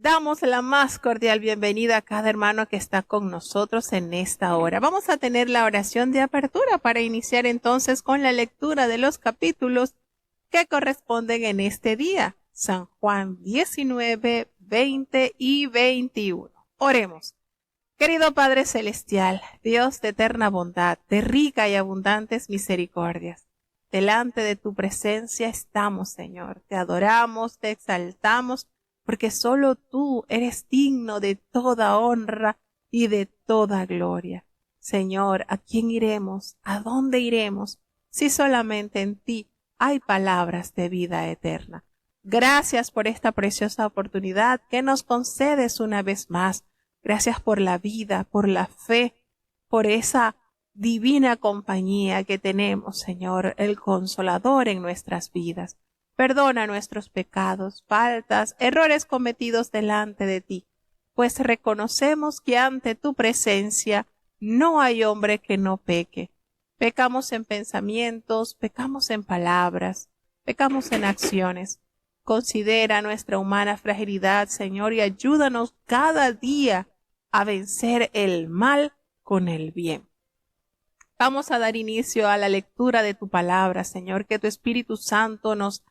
Damos la más cordial bienvenida a cada hermano que está con nosotros en esta hora. Vamos a tener la oración de apertura para iniciar entonces con la lectura de los capítulos que corresponden en este día, San Juan 19, 20 y 21. Oremos. Querido Padre Celestial, Dios de eterna bondad, de rica y abundantes misericordias, delante de tu presencia estamos, Señor. Te adoramos, te exaltamos, porque solo tú eres digno de toda honra y de toda gloria. Señor, ¿a quién iremos? ¿A dónde iremos? Si solamente en ti hay palabras de vida eterna. Gracias por esta preciosa oportunidad que nos concedes una vez más. Gracias por la vida, por la fe, por esa divina compañía que tenemos, Señor, el Consolador en nuestras vidas. Perdona nuestros pecados, faltas, errores cometidos delante de ti, pues reconocemos que ante tu presencia no hay hombre que no peque. Pecamos en pensamientos, pecamos en palabras, pecamos en acciones. Considera nuestra humana fragilidad, Señor, y ayúdanos cada día a vencer el mal con el bien. Vamos a dar inicio a la lectura de tu palabra, Señor, que tu Espíritu Santo nos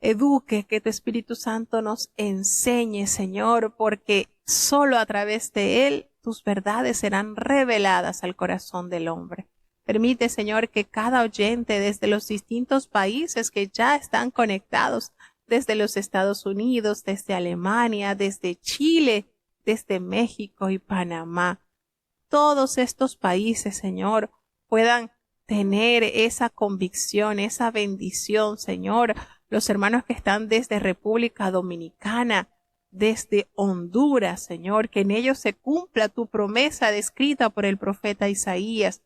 eduque, que tu Espíritu Santo nos enseñe, Señor, porque solo a través de él tus verdades serán reveladas al corazón del hombre. Permite, Señor, que cada oyente desde los distintos países que ya están conectados, desde los Estados Unidos, desde Alemania, desde Chile, desde México y Panamá, todos estos países, Señor, puedan tener esa convicción, esa bendición, Señor. Los hermanos que están desde República Dominicana, desde Honduras, Señor, que en ellos se cumpla tu promesa descrita por el profeta Isaías,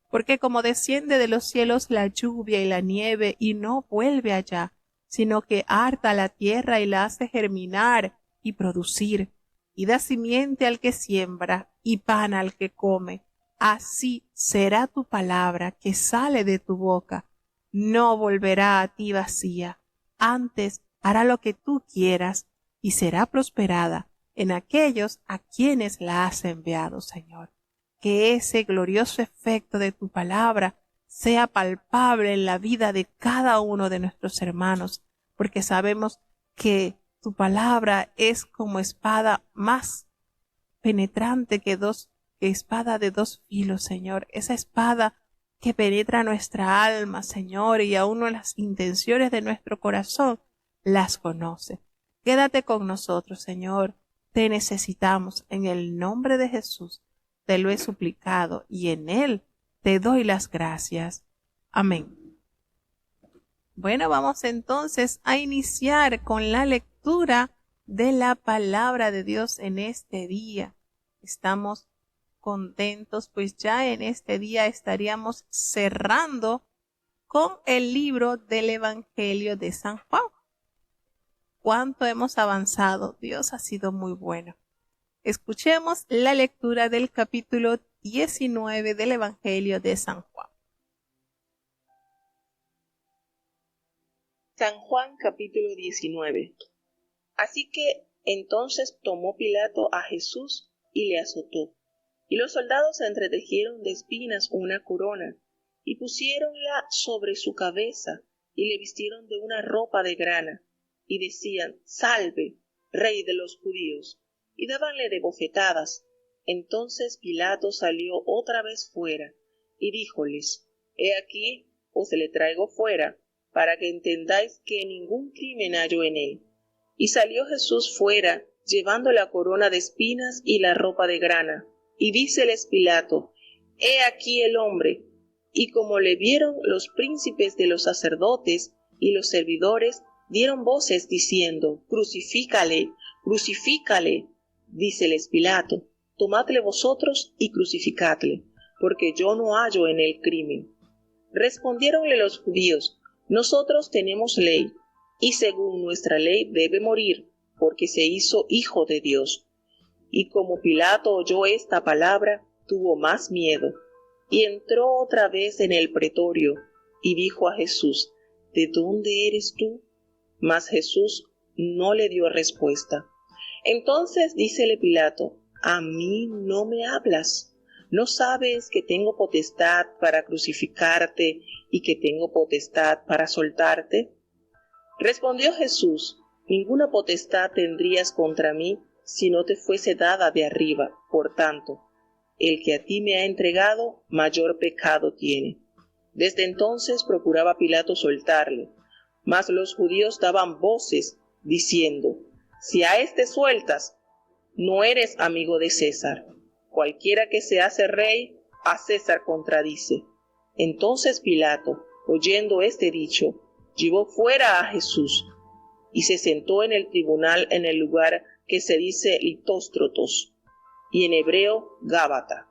porque como desciende de los cielos la lluvia y la nieve y no vuelve allá, sino que harta la tierra y la hace germinar y producir, y da simiente al que siembra y pan al que come. Así será tu palabra que sale de tu boca. No volverá a ti vacía. Antes hará lo que tú quieras y será prosperada en aquellos a quienes la has enviado, Señor. Que ese glorioso efecto de tu palabra sea palpable en la vida de cada uno de nuestros hermanos, porque sabemos que tu palabra es como espada más penetrante que espada de dos filos, Señor. Esa espada que penetra nuestra alma, Señor, y aún las intenciones de nuestro corazón las conoce. Quédate con nosotros, Señor. Te necesitamos. En el nombre de Jesús te lo he suplicado y en él te doy las gracias. Amén. Bueno, vamos entonces a iniciar con la lectura de la palabra de Dios en este día. Estamos contentos, pues ya en este día estaríamos cerrando con el libro del Evangelio de San Juan. ¿Cuánto hemos avanzado? Dios ha sido muy bueno. Escuchemos la lectura del capítulo 19 del Evangelio de San Juan. San Juan capítulo 19. Así que entonces tomó Pilato a Jesús y le azotó. Y los soldados entretejieron de espinas una corona, y pusiéronla sobre su cabeza, y le vistieron de una ropa de grana, y decían: Salve, Rey de los judíos, y dábanle de bofetadas. Entonces Pilato salió otra vez fuera, y díjoles: He aquí, os le traigo fuera, para que entendáis que ningún crimen hallo en él. Y salió Jesús fuera, llevando la corona de espinas y la ropa de grana. Y díceles Pilato: He aquí el hombre. Y como le vieron los príncipes de los sacerdotes y los servidores, dieron voces diciendo: Crucifícale, crucifícale. Díceles Pilato: Tomadle vosotros y crucificadle, porque yo no hallo en él crimen. Respondiéronle los judíos: Nosotros tenemos ley, y según nuestra ley debe morir, porque se hizo hijo de Dios. Y como Pilato oyó esta palabra, tuvo más miedo, y entró otra vez en el pretorio, y dijo a Jesús: ¿De dónde eres tú? Mas Jesús no le dio respuesta. Entonces dícele Pilato: ¿A mí no me hablas? ¿No sabes que tengo potestad para crucificarte y que tengo potestad para soltarte? Respondió Jesús: Ninguna potestad tendrías contra mí si no te fuese dada de arriba. Por tanto, el que a ti me ha entregado, mayor pecado tiene. Desde entonces procuraba Pilato soltarle, mas los judíos daban voces, diciendo: Si a éste sueltas, no eres amigo de César. Cualquiera que se hace rey, a César contradice. Entonces Pilato, oyendo este dicho, llevó fuera a Jesús y se sentó en el tribunal en el lugar que se dice Litóstrotos, y en hebreo Gábata.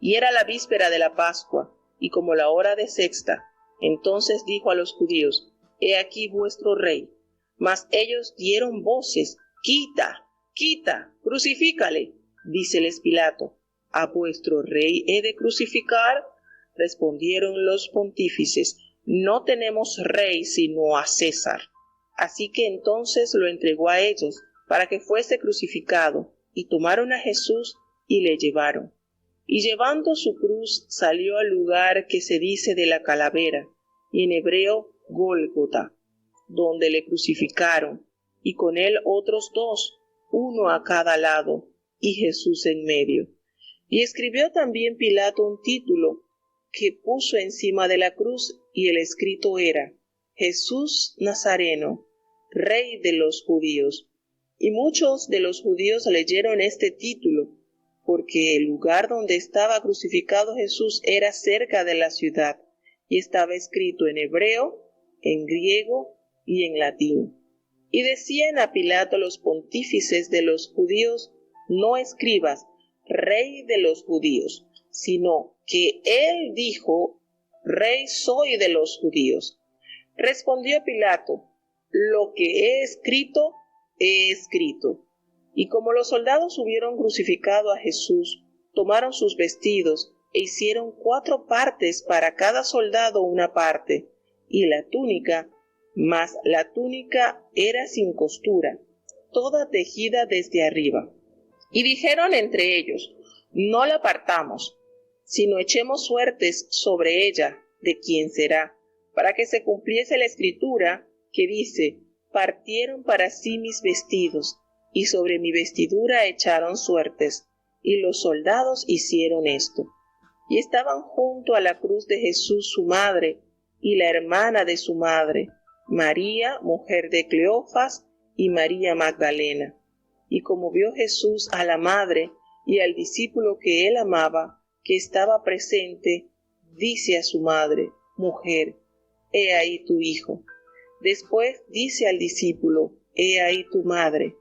Y era la víspera de la Pascua, y como la hora de sexta. Entonces dijo a los judíos: He aquí vuestro rey. Mas ellos dieron voces: Quita, quita, crucifícale. Díceles Pilato: ¿A vuestro rey he de crucificar? Respondieron los pontífices: No tenemos rey sino a César. Así que entonces lo entregó a ellos para que fuese crucificado, y tomaron a Jesús y le llevaron. Y llevando su cruz salió al lugar que se dice de la calavera, y en hebreo Gólgota, donde le crucificaron, y con él otros dos, uno a cada lado, y Jesús en medio. Y escribió también Pilato un título que puso encima de la cruz, y el escrito era: Jesús Nazareno, Rey de los judíos. Y muchos de los judíos leyeron este título, porque el lugar donde estaba crucificado Jesús era cerca de la ciudad, y estaba escrito en hebreo, en griego y en latín. Y decían a Pilato los pontífices de los judíos: No escribas, Rey de los judíos, sino que él dijo: Rey soy de los judíos. Respondió Pilato: Lo que he escrito, he escrito. Y como los soldados hubieron crucificado a Jesús, tomaron sus vestidos e hicieron 4 partes para cada soldado una parte, y la túnica, mas la túnica era sin costura, toda tejida desde arriba. Y dijeron entre ellos: No la partamos, sino echemos suertes sobre ella de quién será, para que se cumpliese la escritura que dice: Partieron para sí mis vestidos, y sobre mi vestidura echaron suertes. Y los soldados hicieron esto. Y estaban junto a la cruz de Jesús su madre, y la hermana de su madre, María, mujer de Cleofas, y María Magdalena. Y como vio Jesús a la madre y al discípulo que él amaba, que estaba presente, dice a su madre: Mujer, he ahí tu hijo. Después dice al discípulo: He ahí tu madre.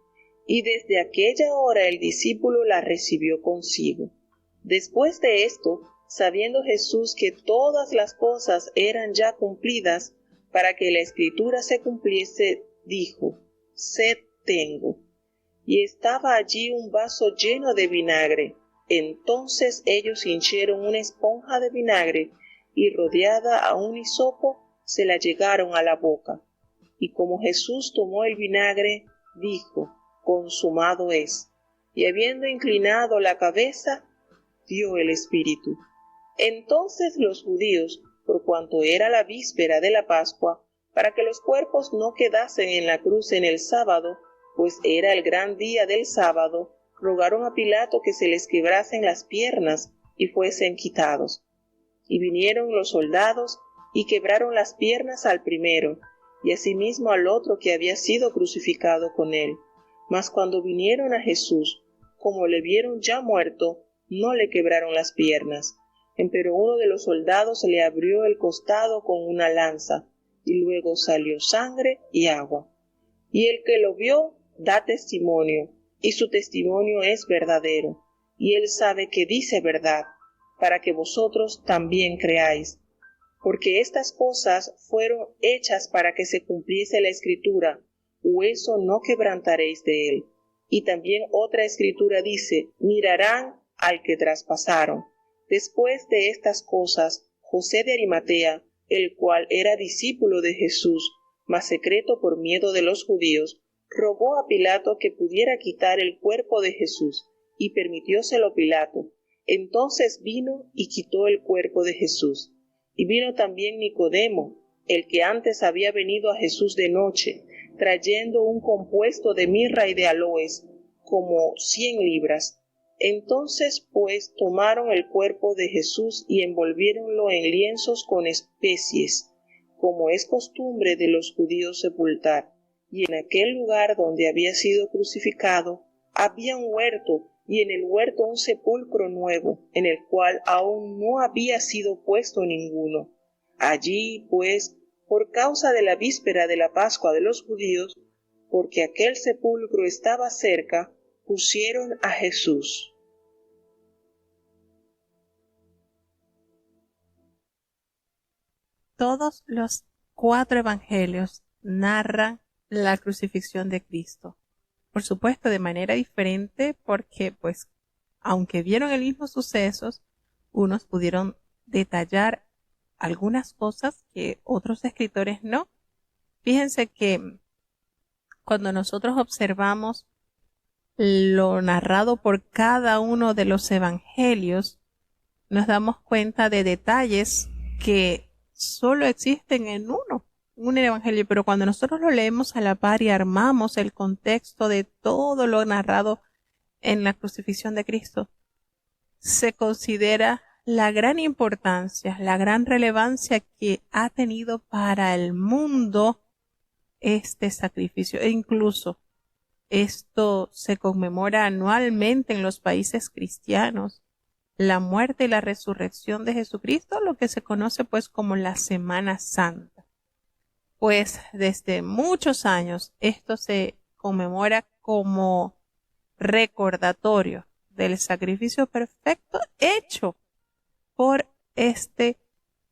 Y desde aquella hora el discípulo la recibió consigo. Después de esto, sabiendo Jesús que todas las cosas eran ya cumplidas, para que la escritura se cumpliese, dijo: Sed tengo. Y estaba allí un vaso lleno de vinagre. Entonces ellos hinchieron una esponja de vinagre, y rodeada a un hisopo, se la llegaron a la boca. Y como Jesús tomó el vinagre, dijo: Consumado es. Y habiendo inclinado la cabeza, dio el espíritu. Entonces los judíos, por cuanto era la víspera de la Pascua, para que los cuerpos no quedasen en la cruz en el sábado, pues era el gran día del sábado, rogaron a Pilato que se les quebrasen las piernas y fuesen quitados. Y vinieron los soldados y quebraron las piernas al primero, y asimismo al otro que había sido crucificado con él. Mas cuando vinieron a Jesús, como le vieron ya muerto, no le quebraron las piernas. Empero uno de los soldados le abrió el costado con una lanza, y luego salió sangre y agua. Y el que lo vio da testimonio, y su testimonio es verdadero, y él sabe que dice verdad, para que vosotros también creáis. Porque estas cosas fueron hechas para que se cumpliese la escritura: hueso no quebrantaréis de él. Y también otra escritura dice: mirarán al que traspasaron. Después de estas cosas, José de Arimatea, el cual era discípulo de Jesús, mas secreto por miedo de los judíos, rogó a Pilato que pudiera quitar el cuerpo de Jesús, y permitióselo Pilato. Entonces vino y quitó el cuerpo de Jesús. Y vino también Nicodemo, el que antes había venido a Jesús de noche, trayendo un compuesto de mirra y de aloes, como 100 libras. Entonces pues tomaron el cuerpo de Jesús y envolviéronlo en lienzos con especies, como es costumbre de los judíos sepultar. Y en aquel lugar donde había sido crucificado, había un huerto, y en el huerto un sepulcro nuevo, en el cual aún no había sido puesto ninguno. Allí, pues, por causa de la víspera de la Pascua de los judíos, porque aquel sepulcro estaba cerca, pusieron a Jesús. Todos los 4 evangelios narran la crucifixión de Cristo. Por supuesto, de manera diferente, porque, pues, aunque vieron el mismo sucesos, unos pudieron detallar algunas cosas que otros escritores no. Fíjense que cuando nosotros observamos lo narrado por cada uno de los evangelios, nos damos cuenta de detalles que solo existen en un evangelio, pero cuando nosotros lo leemos a la par y armamos el contexto de todo lo narrado en la crucifixión de Cristo, se considera la gran importancia, la gran relevancia que ha tenido para el mundo este sacrificio. E incluso esto se conmemora anualmente en los países cristianos, la muerte y la resurrección de Jesucristo, lo que se conoce pues como la Semana Santa. Pues desde muchos años esto se conmemora como recordatorio del sacrificio perfecto hecho por este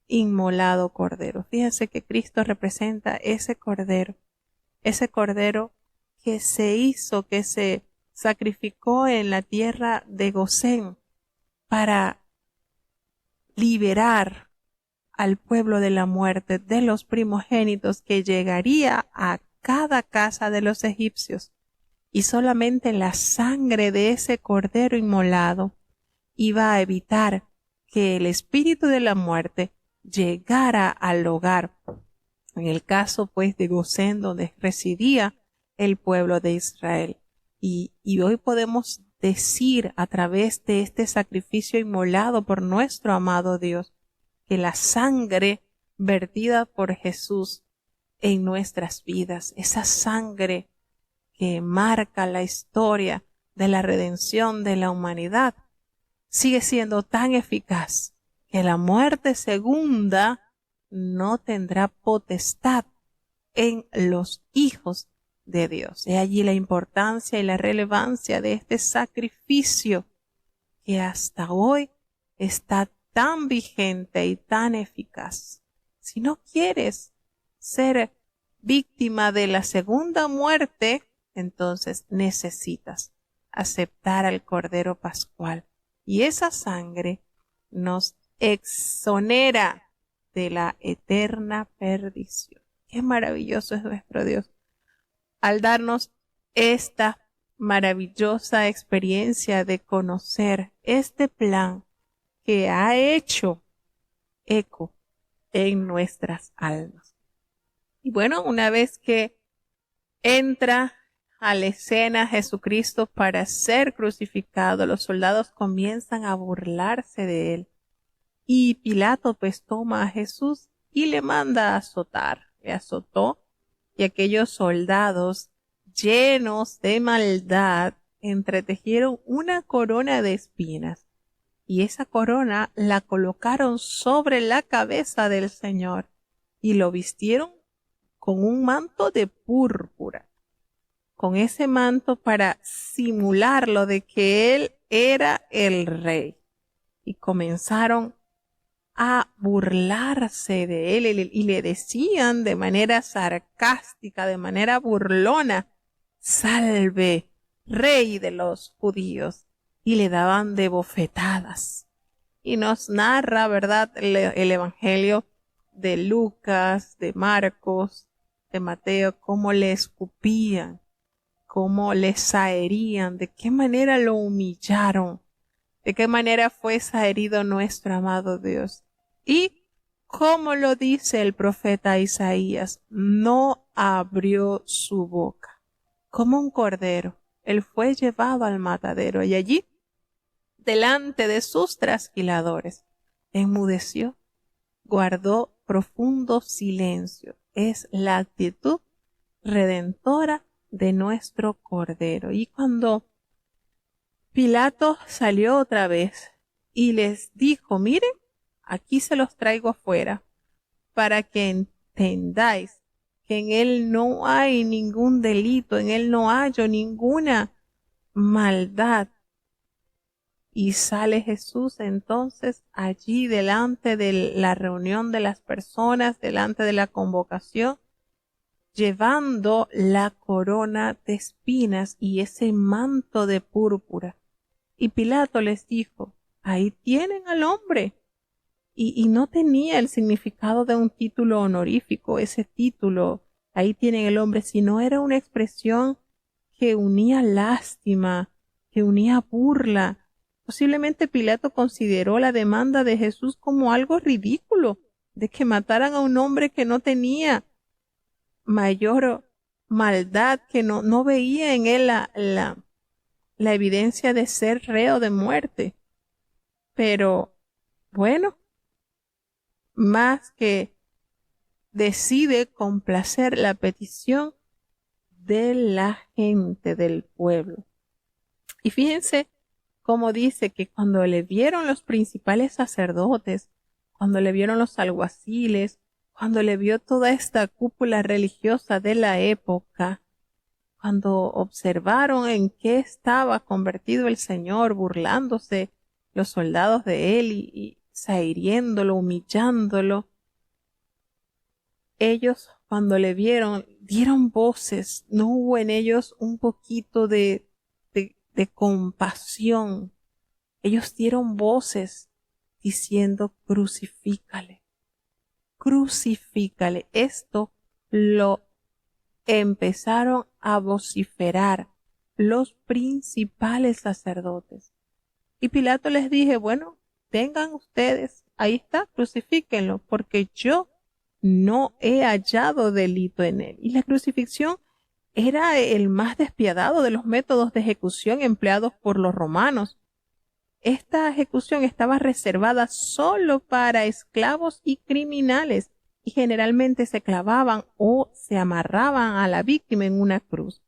inmolado cordero. Fíjense que Cristo representa ese cordero que se hizo, que se sacrificó en la tierra de Gosén para liberar al pueblo de la muerte, de los primogénitos, que llegaría a cada casa de los egipcios, y solamente la sangre de ese cordero inmolado iba a evitar que el espíritu de la muerte llegara al hogar. En el caso pues de Gosén, donde residía el pueblo de Israel. Y hoy podemos decir a través de este sacrificio inmolado por nuestro amado Dios, que la sangre vertida por Jesús en nuestras vidas, esa sangre que marca la historia de la redención de la humanidad, sigue siendo tan eficaz que la muerte segunda no tendrá potestad en los hijos de Dios. He allí la importancia y la relevancia de este sacrificio que hasta hoy está tan vigente y tan eficaz. Si no quieres ser víctima de la segunda muerte, entonces necesitas aceptar al Cordero Pascual. Y esa sangre nos exonera de la eterna perdición. Qué maravilloso es nuestro Dios al darnos esta maravillosa experiencia de conocer este plan que ha hecho eco en nuestras almas. Y bueno, una vez que entra a la escena Jesucristo para ser crucificado, los soldados comienzan a burlarse de él. Y Pilato pues toma a Jesús y le manda a azotar. Le azotó, y aquellos soldados llenos de maldad entretejieron una corona de espinas, y esa corona la colocaron sobre la cabeza del Señor y lo vistieron con un manto de púrpura, con ese manto para simularlo de que él era el rey. Y comenzaron a burlarse de él y le decían de manera sarcástica, de manera burlona: salve, rey de los judíos. Y le daban de bofetadas. Y nos narra, ¿verdad?, el evangelio de Lucas, de Marcos, de Mateo, cómo le escupían, cómo le saherían, de qué manera lo humillaron, de qué manera fue saherido nuestro amado Dios. Y como lo dice el profeta Isaías, no abrió su boca. Como un cordero, él fue llevado al matadero y allí, delante de sus trasquiladores, enmudeció, guardó profundo silencio. Es la actitud redentora de nuestro Cordero. Y cuando Pilato salió otra vez y les dijo, miren, aquí se los traigo afuera para que entendáis que en él no hay ningún delito, en él no hallo ninguna maldad. Y sale Jesús entonces allí delante de la reunión de las personas, delante de la convocación, llevando la corona de espinas y ese manto de púrpura. Y Pilato les dijo, ahí tienen al hombre. Y no tenía el significado de un título honorífico, ese título, ahí tienen el hombre, sino era una expresión que unía lástima, que unía burla. Posiblemente Pilato consideró la demanda de Jesús como algo ridículo, de que mataran a un hombre que no tenía mayor maldad, que no veía en él la evidencia de ser reo de muerte. Pero, bueno, más que decide complacer la petición de la gente del pueblo. Y fíjense cómo dice que cuando le vieron los principales sacerdotes, cuando le vieron los alguaciles, cuando le vio toda esta cúpula religiosa de la época, cuando observaron en qué estaba convertido el Señor, burlándose los soldados de él y zahiriéndolo, humillándolo, ellos cuando le vieron dieron voces, no hubo en ellos un poquito de compasión. Ellos dieron voces diciendo crucifícale, crucifícale. Esto lo empezaron a vociferar los principales sacerdotes. Y Pilato les dije, bueno, tengan ustedes, ahí está, crucifíquenlo, porque yo no he hallado delito en él. Y la crucifixión era el más despiadado de los métodos de ejecución empleados por los romanos. Esta ejecución estaba reservada solo para esclavos y criminales y generalmente se clavaban o se amarraban a la víctima en una cruz,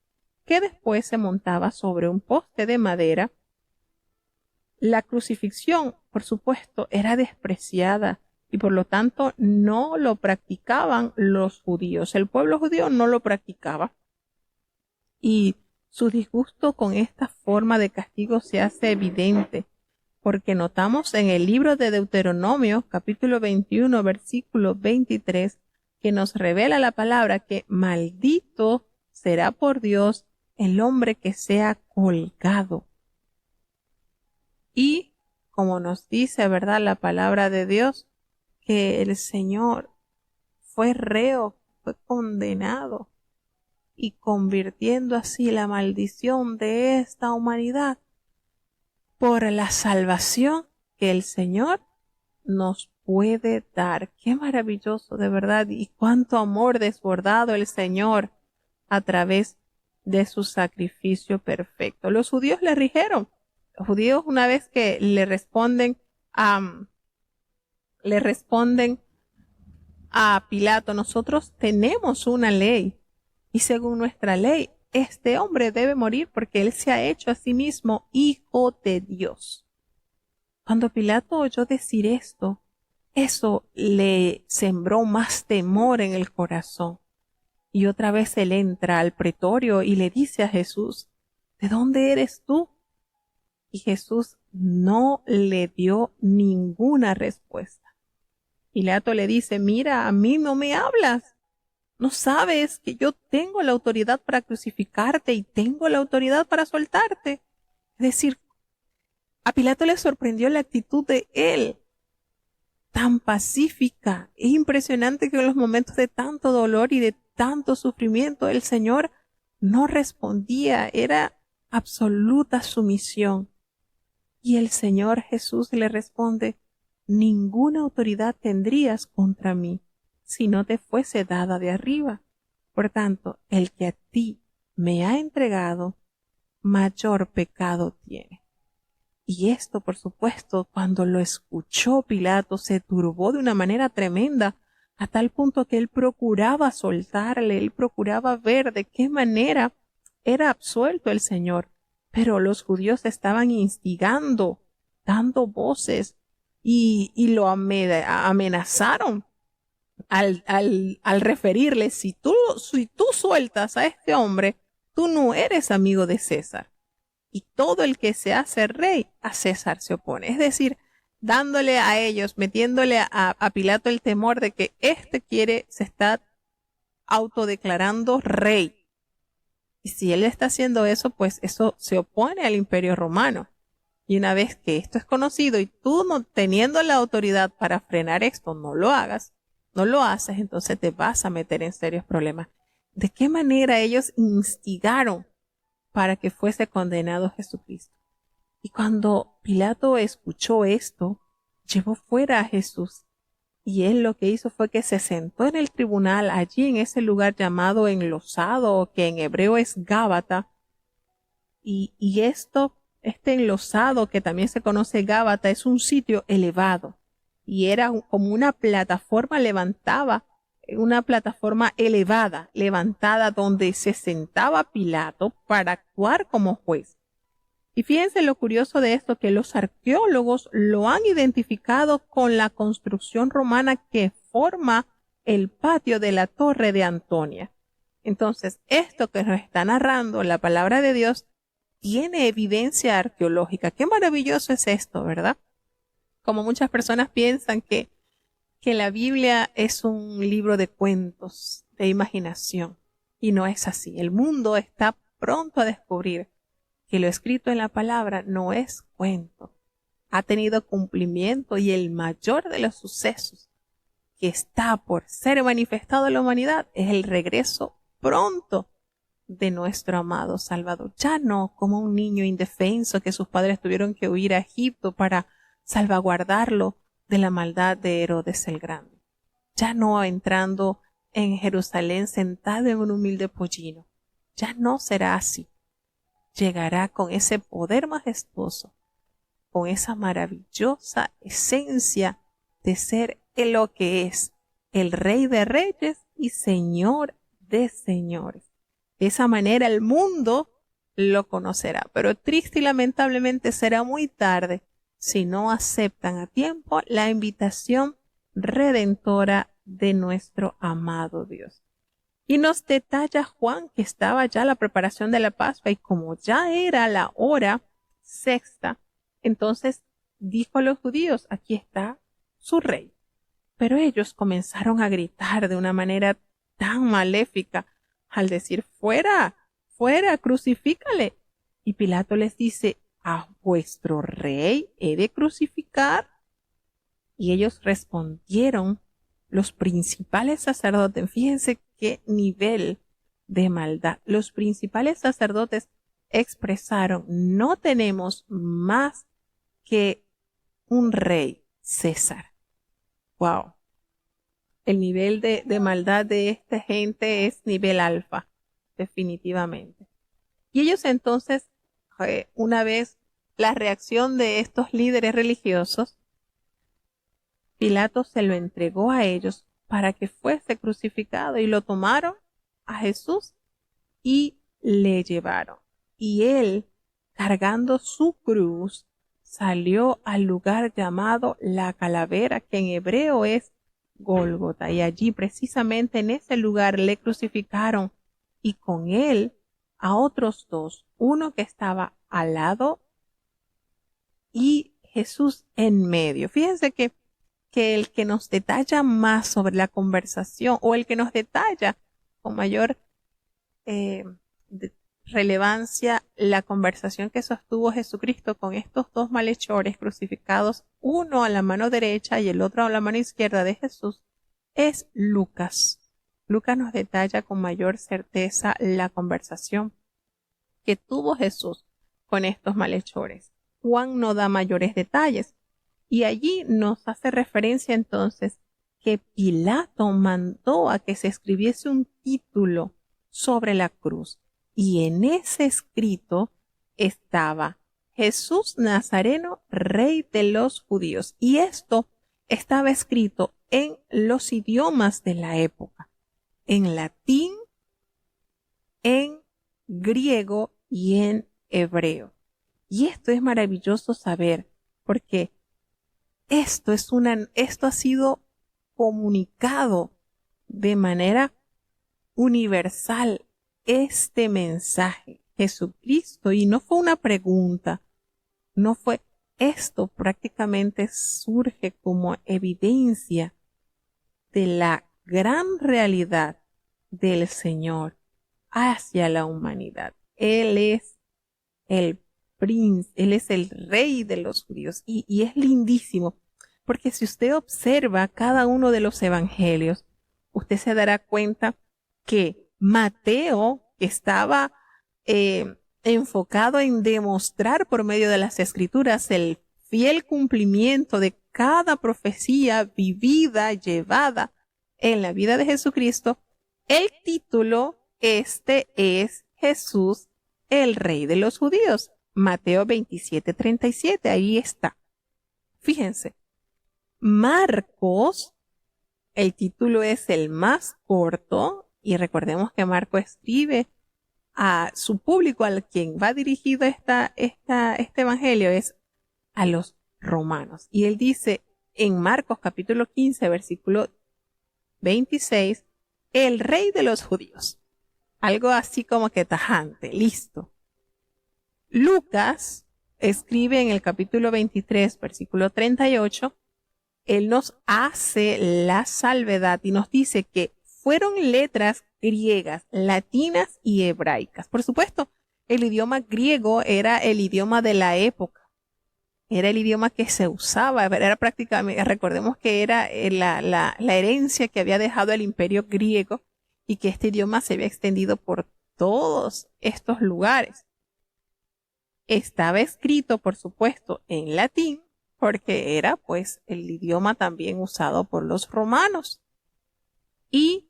que después se montaba sobre un poste de madera. La crucifixión, por supuesto, era despreciada y por lo tanto no lo practicaban los judíos. El pueblo judío no lo practicaba. Y su disgusto con esta forma de castigo se hace evidente, porque notamos en el libro de Deuteronomio, capítulo 21, versículo 23, que nos revela la palabra que maldito será por Dios el hombre que sea colgado. Y, como nos dice, ¿verdad?, la palabra de Dios, que el Señor fue reo, fue condenado, y convirtiendo así la maldición de esta humanidad por la salvación que el Señor nos puede dar. Qué maravilloso, de verdad, y cuánto amor desbordado el Señor a través de su sacrificio perfecto. Los judíos le dijeron, los judíos una vez que le responden a Pilato, nosotros tenemos una ley y según nuestra ley, este hombre debe morir porque él se ha hecho a sí mismo hijo de Dios. Cuando Pilato oyó decir esto, eso le sembró más temor en el corazón. Y otra vez él entra al pretorio y le dice a Jesús, ¿de dónde eres tú? Y Jesús no le dio ninguna respuesta. Pilato le dice, mira, a mí no me hablas. ¿No sabes que yo tengo la autoridad para crucificarte y tengo la autoridad para soltarte? Es decir, a Pilato le sorprendió la actitud de él, tan pacífica. Es impresionante que en los momentos de tanto dolor y de tanto sufrimiento el Señor no respondía, era absoluta sumisión. Y el Señor Jesús le responde, ninguna autoridad tendrías contra mí si no te fuese dada de arriba. Por tanto, el que a ti me ha entregado, mayor pecado tiene. Y esto, por supuesto, cuando lo escuchó Pilato, se turbó de una manera tremenda, a tal punto que él procuraba soltarle, él procuraba ver de qué manera era absuelto el Señor. Pero los judíos estaban instigando, dando voces, y lo amenazaron al referirle, si tú sueltas a este hombre, tú no eres amigo de César. Y todo el que se hace rey, a César se opone. Es decir, dándole a ellos, metiéndole a Pilato el temor de que se está autodeclarando rey. Y si él está haciendo eso, pues eso se opone al Imperio Romano. Y una vez que esto es conocido y tú no teniendo la autoridad para frenar esto, no lo haces, entonces te vas a meter en serios problemas. ¿De qué manera ellos instigaron para que fuese condenado Jesucristo? Y cuando Pilato escuchó esto, llevó fuera a Jesús. Y él lo que hizo fue que se sentó en el tribunal allí en ese lugar llamado enlosado, que en hebreo es Gábata. Y este enlosado, que también se conoce Gábata, es un sitio elevado. Y era como una plataforma elevada, levantada, donde se sentaba Pilato para actuar como juez. Y fíjense lo curioso de esto, que los arqueólogos lo han identificado con la construcción romana que forma el patio de la Torre de Antonia. Entonces, esto que nos está narrando la palabra de Dios tiene evidencia arqueológica. Qué maravilloso es esto, ¿verdad? Como muchas personas piensan que la Biblia es un libro de cuentos, de imaginación. Y no es así. El mundo está pronto a descubrir que lo escrito en la palabra no es cuento. Ha tenido cumplimiento, y el mayor de los sucesos que está por ser manifestado en la humanidad es el regreso pronto de nuestro amado Salvador. Ya no como un niño indefenso que sus padres tuvieron que huir a Egipto para salvaguardarlo de la maldad de Herodes el Grande. Ya no entrando en Jerusalén sentado en un humilde pollino. Ya no será así. Llegará con ese poder majestuoso, con esa maravillosa esencia de ser lo que es el Rey de Reyes y Señor de Señores. De esa manera el mundo lo conocerá, pero triste y lamentablemente será muy tarde si no aceptan a tiempo la invitación redentora de nuestro amado Dios. Y nos detalla Juan que estaba ya la preparación de la Pascua, y como ya era la hora sexta, entonces dijo a los judíos, aquí está su rey. Pero ellos comenzaron a gritar de una manera tan maléfica al decir, fuera, fuera, crucifícale. Y Pilato les dice, ¿a vuestro rey he de crucificar? Y ellos respondieron, los principales sacerdotes, fíjense qué nivel de maldad. Los principales sacerdotes expresaron, no tenemos más que un rey, César. Wow. El nivel de maldad de esta gente es nivel alfa, definitivamente. Y ellos entonces, una vez la reacción de estos líderes religiosos, Pilato se lo entregó a ellos para que fuese crucificado, y lo tomaron a Jesús y le llevaron. Y él, cargando su cruz, salió al lugar llamado La Calavera, que en hebreo es Gólgota, y allí precisamente en ese lugar le crucificaron, y con él a otros dos, uno que estaba al lado y Jesús en medio. Fíjense que el que nos detalla más sobre la conversación, o el que nos detalla con mayor relevancia la conversación que sostuvo Jesucristo con estos dos malhechores crucificados, uno a la mano derecha y el otro a la mano izquierda de Jesús, es Lucas. Lucas nos detalla con mayor certeza la conversación que tuvo Jesús con estos malhechores. Juan no da mayores detalles y allí nos hace referencia entonces que Pilato mandó a que se escribiese un título sobre la cruz y en ese escrito estaba Jesús Nazareno, Rey de los Judíos, y esto estaba escrito en los idiomas de la época, en latín, en griego y en hebreo. Y esto es maravilloso saber, porque esto ha sido comunicado de manera universal, este mensaje. Jesucristo, y no fue una pregunta, no fue esto, prácticamente surge como evidencia de la gran realidad del Señor hacia la humanidad. Él es el príncipe, Él es el rey de los judíos y es lindísimo, porque si usted observa cada uno de los evangelios, usted se dará cuenta que Mateo, que estaba enfocado en demostrar por medio de las escrituras el fiel cumplimiento de cada profecía vivida, llevada en la vida de Jesucristo, el título es Jesús, el Rey de los Judíos. Mateo 27:37, ahí está. Fíjense, Marcos, el título es el más corto, y recordemos que Marcos escribe a su público, al quien va dirigido este evangelio, es a los romanos. Y él dice en Marcos capítulo 15, versículo 26, el Rey de los Judíos. Algo así como que tajante, listo. Lucas escribe en el capítulo 23, versículo 38, él nos hace la salvedad y nos dice que fueron letras griegas, latinas y hebraicas. Por supuesto, el idioma griego era el idioma de la época. Era el idioma que se usaba, era prácticamente, recordemos que era la herencia que había dejado el imperio griego y que este idioma se había extendido por todos estos lugares. Estaba escrito, por supuesto, en latín, porque era pues el idioma también usado por los romanos. Y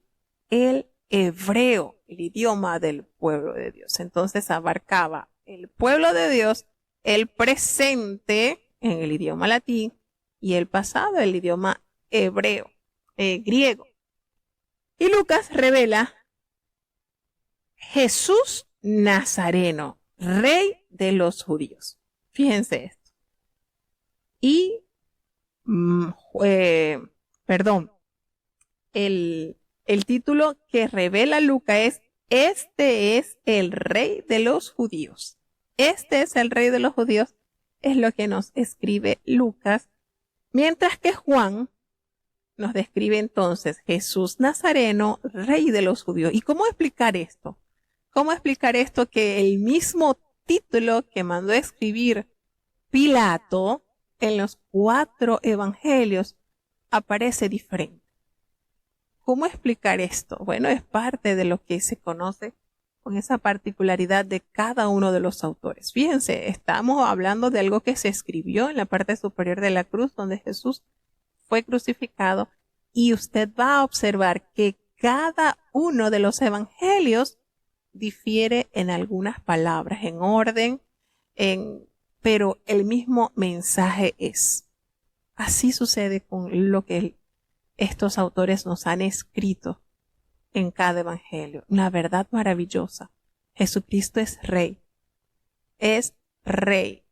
el hebreo, el idioma del pueblo de Dios. Entonces abarcaba el pueblo de Dios, el presente en el idioma latín y el pasado, el idioma hebreo, griego. Y Lucas revela Jesús Nazareno, Rey de los Judíos. Fíjense esto. Y, el título que revela Lucas es Este es el Rey de los Judíos. Este es el Rey de los Judíos, es lo que nos escribe Lucas, mientras que Juan nos describe entonces Jesús Nazareno, Rey de los Judíos. ¿Y cómo explicar esto? ¿Cómo explicar esto que el mismo título que mandó a escribir Pilato en los 4 evangelios aparece diferente? ¿Cómo explicar esto? Bueno, es parte de lo que se conoce con esa particularidad de cada uno de los autores. Fíjense, estamos hablando de algo que se escribió en la parte superior de la cruz donde Jesús fue crucificado, y usted va a observar que cada uno de los evangelios difiere en algunas palabras, en orden, pero el mismo mensaje es. Así sucede con lo que estos autores nos han escrito en cada evangelio. Una verdad maravillosa. Jesucristo es Rey. Es Rey.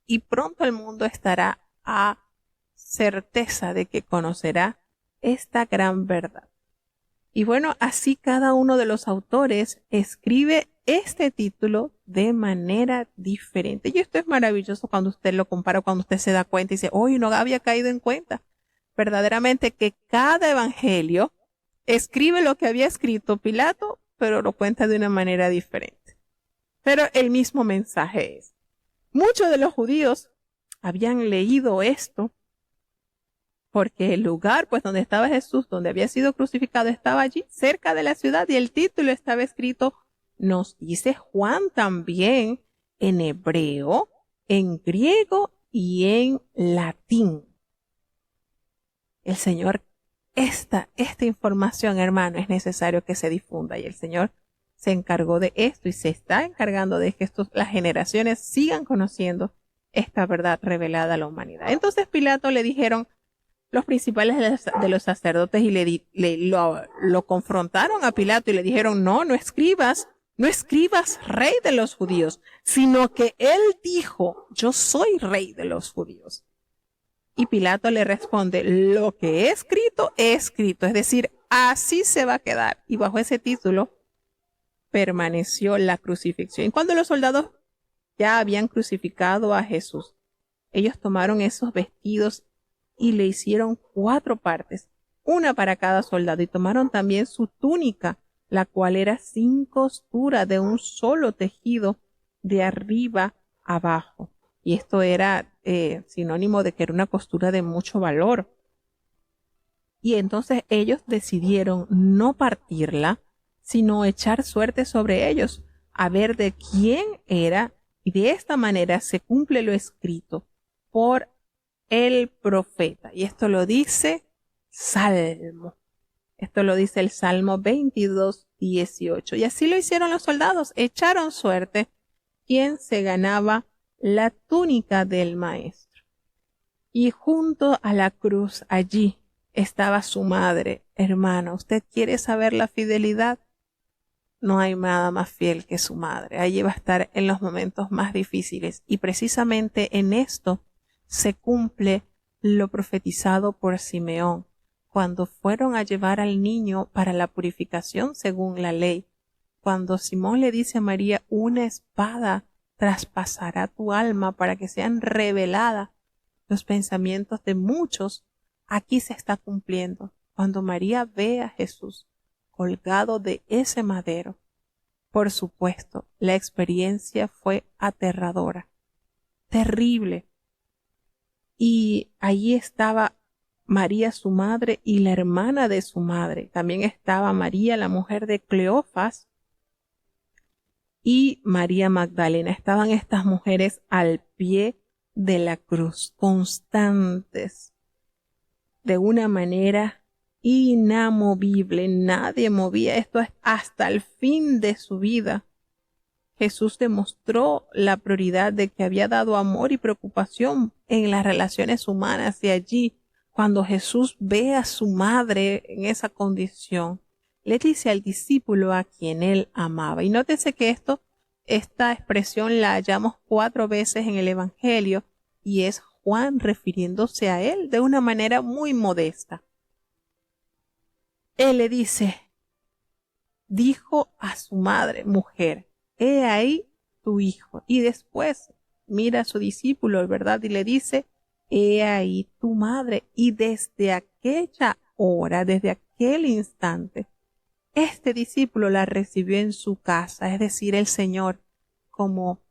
Y pronto el mundo estará a certeza de que conocerá esta gran verdad. Y bueno, así cada uno de los autores escribe este título de manera diferente. Y esto es maravilloso cuando usted lo compara, cuando usted se da cuenta y dice, hoy no había caído en cuenta. Verdaderamente que cada evangelio escribe lo que había escrito Pilato, pero lo cuenta de una manera diferente. Pero el mismo mensaje es. Muchos de los judíos habían leído esto porque el lugar pues donde estaba Jesús, donde había sido crucificado, estaba allí cerca de la ciudad y el título estaba escrito, nos dice Juan también, en hebreo, en griego y en latín. El Señor, esta información, hermano, es necesario que se difunda y el Señor se encargó de esto y se está encargando de que las generaciones sigan conociendo esta verdad revelada a la humanidad. Entonces Pilato le dijeron los principales de los sacerdotes y lo confrontaron a Pilato y le dijeron, no escribas rey de los judíos, sino que él dijo, yo soy rey de los judíos. Y Pilato le responde, lo que he escrito, es decir, así se va a quedar. Y bajo ese título permaneció la crucifixión. Y cuando los soldados ya habían crucificado a Jesús, ellos tomaron esos vestidos y le hicieron 4 partes, una para cada soldado, y tomaron también su túnica, la cual era sin costura, de un solo tejido, de arriba abajo. Y esto era sinónimo de que era una costura de mucho valor. Y entonces ellos decidieron no partirla, sino echar suerte sobre ellos, a ver de quién era, y de esta manera se cumple lo escrito por el profeta. Y esto lo dice Salmo. Esto lo dice el Salmo 22:18. Y así lo hicieron los soldados. Echaron suerte quién se ganaba la túnica del maestro. Y junto a la cruz allí estaba su madre. Hermano, ¿usted quiere saber la fidelidad? No hay nada más fiel que su madre. Allí va a estar en los momentos más difíciles. Y precisamente en esto se cumple lo profetizado por Simeón, cuando fueron a llevar al niño para la purificación según la ley. Cuando Simón le dice a María, una espada traspasará tu alma para que sean reveladas los pensamientos de muchos, aquí se está cumpliendo. Cuando María ve a Jesús colgado de ese madero, por supuesto, la experiencia fue aterradora, terrible. Y allí estaba María su madre y la hermana de su madre. También estaba María, la mujer de Cleofas, y María Magdalena. Estaban estas mujeres al pie de la cruz, constantes, de una manera inamovible. Nadie movía esto hasta el fin de su vida. Jesús demostró la prioridad de que había dado amor y preocupación en las relaciones humanas, y allí, cuando Jesús ve a su madre en esa condición, le dice al discípulo a quien él amaba. Y nótese que esta expresión la hallamos 4 veces en el Evangelio, y es Juan refiriéndose a él de una manera muy modesta. Él le dice, dijo a su madre, mujer, he ahí tu hijo. Y después mira a su discípulo, ¿verdad? Y le dice, he ahí tu madre. Y desde aquella hora, desde aquel instante, este discípulo la recibió en su casa. Es decir, el Señor, como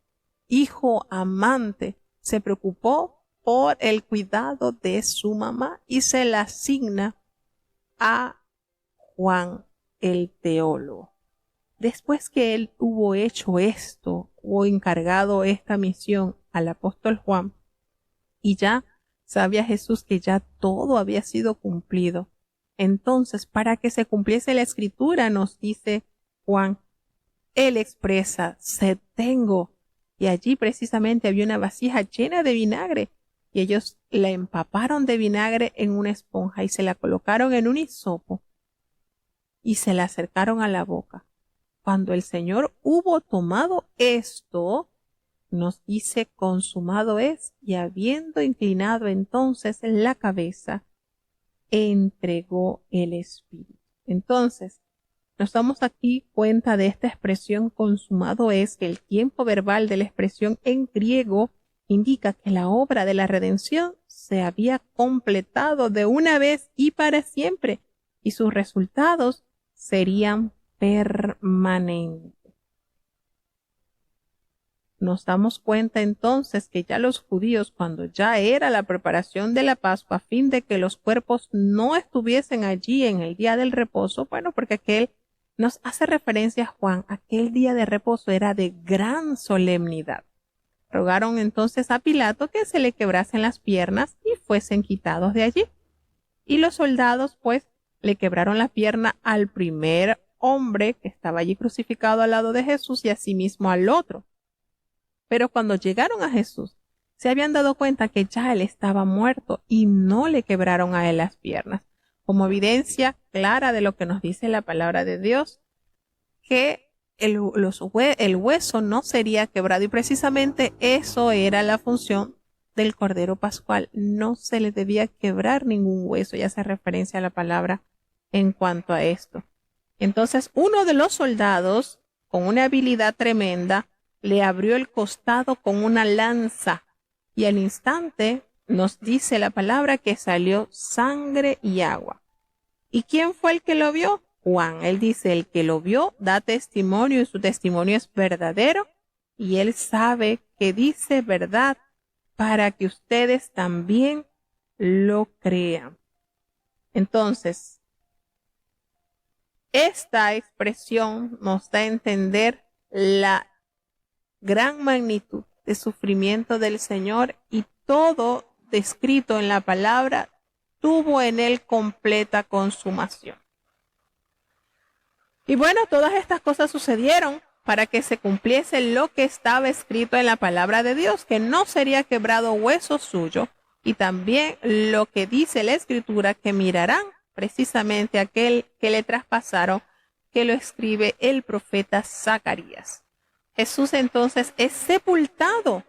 hijo amante, se preocupó por el cuidado de su mamá y se la asigna a Juan el teólogo. Después que él hubo hecho esto, o encargado esta misión al apóstol Juan, y ya sabía Jesús que ya todo había sido cumplido, entonces para que se cumpliese la escritura, nos dice Juan, él expresa, sed tengo, y allí precisamente había una vasija llena de vinagre, y ellos la empaparon de vinagre en una esponja y se la colocaron en un hisopo y se la acercaron a la boca. Cuando el Señor hubo tomado esto, nos dice, consumado es, y habiendo inclinado entonces la cabeza, entregó el espíritu. Entonces, nos damos aquí cuenta de esta expresión consumado es, que el tiempo verbal de la expresión en griego indica que la obra de la redención se había completado de una vez y para siempre, y sus resultados serían permanentes. nos damos cuenta entonces que ya los judíos, cuando ya era la preparación de la Pascua, a fin de que los cuerpos no estuviesen allí en el día del reposo, bueno, porque aquel nos hace referencia a Juan, aquel día de reposo era de gran solemnidad. Rogaron entonces a Pilato que se le quebrasen las piernas y fuesen quitados de allí. Y los soldados pues le quebraron la pierna al primer hombre que estaba allí crucificado al lado de Jesús y asimismo al otro. Pero cuando llegaron a Jesús, se habían dado cuenta que ya él estaba muerto y no le quebraron a él las piernas, como evidencia clara de lo que nos dice la palabra de Dios, que el hueso no sería quebrado, y precisamente eso era la función del Cordero Pascual. No se le debía quebrar ningún hueso, ya hace referencia a la palabra en cuanto a esto. Entonces uno de los soldados, con una habilidad tremenda, le abrió el costado con una lanza y al instante nos dice la palabra que salió sangre y agua. ¿Y quién fue el que lo vio? Juan. Él dice, el que lo vio da testimonio y su testimonio es verdadero y él sabe que dice verdad para que ustedes también lo crean. Entonces, esta expresión nos da a entender la gran magnitud de sufrimiento del Señor y todo descrito en la palabra tuvo en él completa consumación. Y bueno, todas estas cosas sucedieron para que se cumpliese lo que estaba escrito en la palabra de Dios, que no sería quebrado hueso suyo, y también lo que dice la Escritura, que mirarán precisamente aquel que le traspasaron, que lo escribe el profeta Zacarías. Jesús entonces es sepultado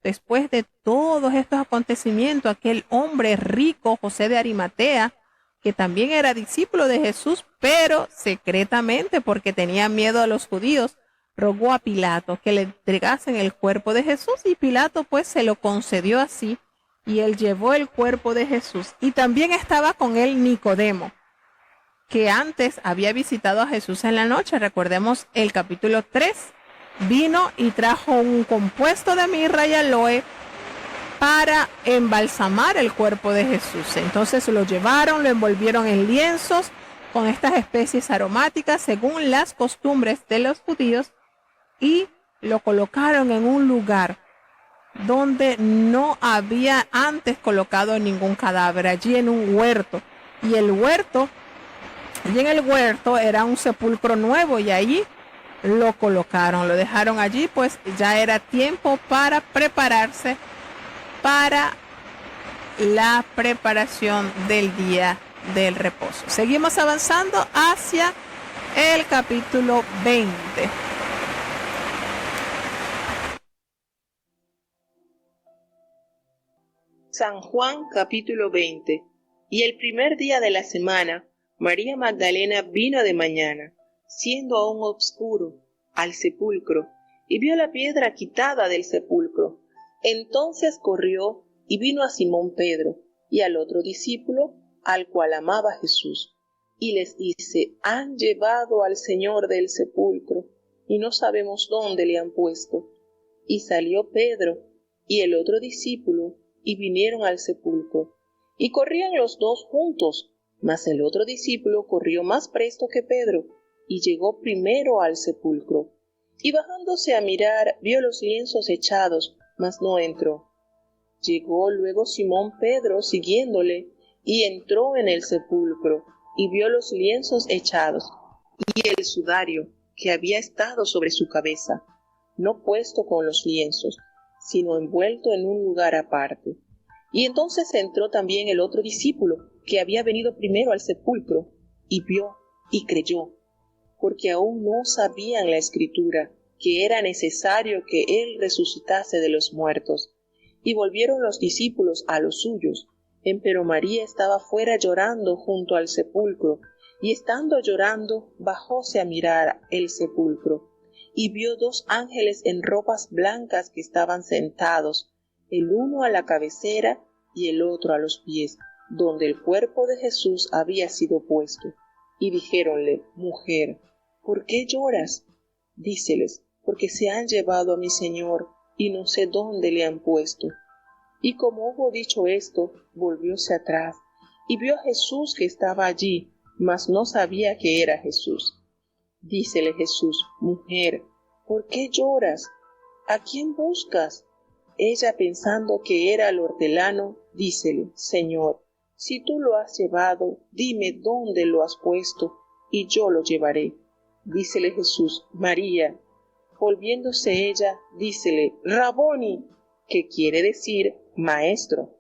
después de todos estos acontecimientos. Aquel hombre rico, José de Arimatea, que también era discípulo de Jesús, pero secretamente porque tenía miedo a los judíos, rogó a Pilato que le entregasen el cuerpo de Jesús y Pilato pues se lo concedió así y él llevó el cuerpo de Jesús. Y también estaba con él Nicodemo, que antes había visitado a Jesús en la noche. Recordemos el capítulo 3, vino y trajo un compuesto de mirra y aloe para embalsamar el cuerpo de Jesús. Entonces lo llevaron, lo envolvieron en lienzos con estas especies aromáticas según las costumbres de los judíos y lo colocaron en un lugar donde no había antes colocado ningún cadáver, allí en un huerto. Y en el huerto era un sepulcro nuevo y allí lo colocaron, lo dejaron allí, pues ya era tiempo para prepararse para la preparación del día del reposo. Seguimos avanzando hacia el capítulo 20. San Juan capítulo 20. Y el primer día de la semana, María Magdalena vino de mañana, siendo aún oscuro, al sepulcro, y vio la piedra quitada del sepulcro. Entonces corrió y vino a Simón Pedro y al otro discípulo, al cual amaba Jesús, y les dice: han llevado al Señor del sepulcro, y no sabemos dónde le han puesto. Y salió Pedro y el otro discípulo, y vinieron al sepulcro. Y corrían los dos juntos, mas el otro discípulo corrió más presto que Pedro, y llegó primero al sepulcro. Y bajándose a mirar, vio los lienzos echados, mas no entró. Llegó luego Simón Pedro siguiéndole, y entró en el sepulcro, y vio los lienzos echados, y el sudario que había estado sobre su cabeza, no puesto con los lienzos, sino envuelto en un lugar aparte. Y entonces entró también el otro discípulo, que había venido primero al sepulcro, y vio y creyó, porque aún no sabían la Escritura, que era necesario que él resucitase de los muertos. Y volvieron los discípulos a los suyos, empero María estaba fuera llorando junto al sepulcro, y estando llorando, bajóse a mirar el sepulcro, y vio dos ángeles en ropas blancas que estaban sentados, el uno a la cabecera y el otro a los pies, donde el cuerpo de Jesús había sido puesto. Y dijéronle: mujer, ¿por qué lloras? Díceles: porque se han llevado a mi Señor, y no sé dónde le han puesto. Y como hubo dicho esto, volvióse atrás, y vio a Jesús que estaba allí, mas no sabía que era Jesús. Dícele Jesús: Mujer, ¿por qué lloras? ¿A quién buscas? Ella, pensando que era el hortelano, dícele: Señor, si tú lo has llevado, dime dónde lo has puesto, y yo lo llevaré. Dícele Jesús: María. Volviéndose ella, dícele: Raboni, que quiere decir maestro.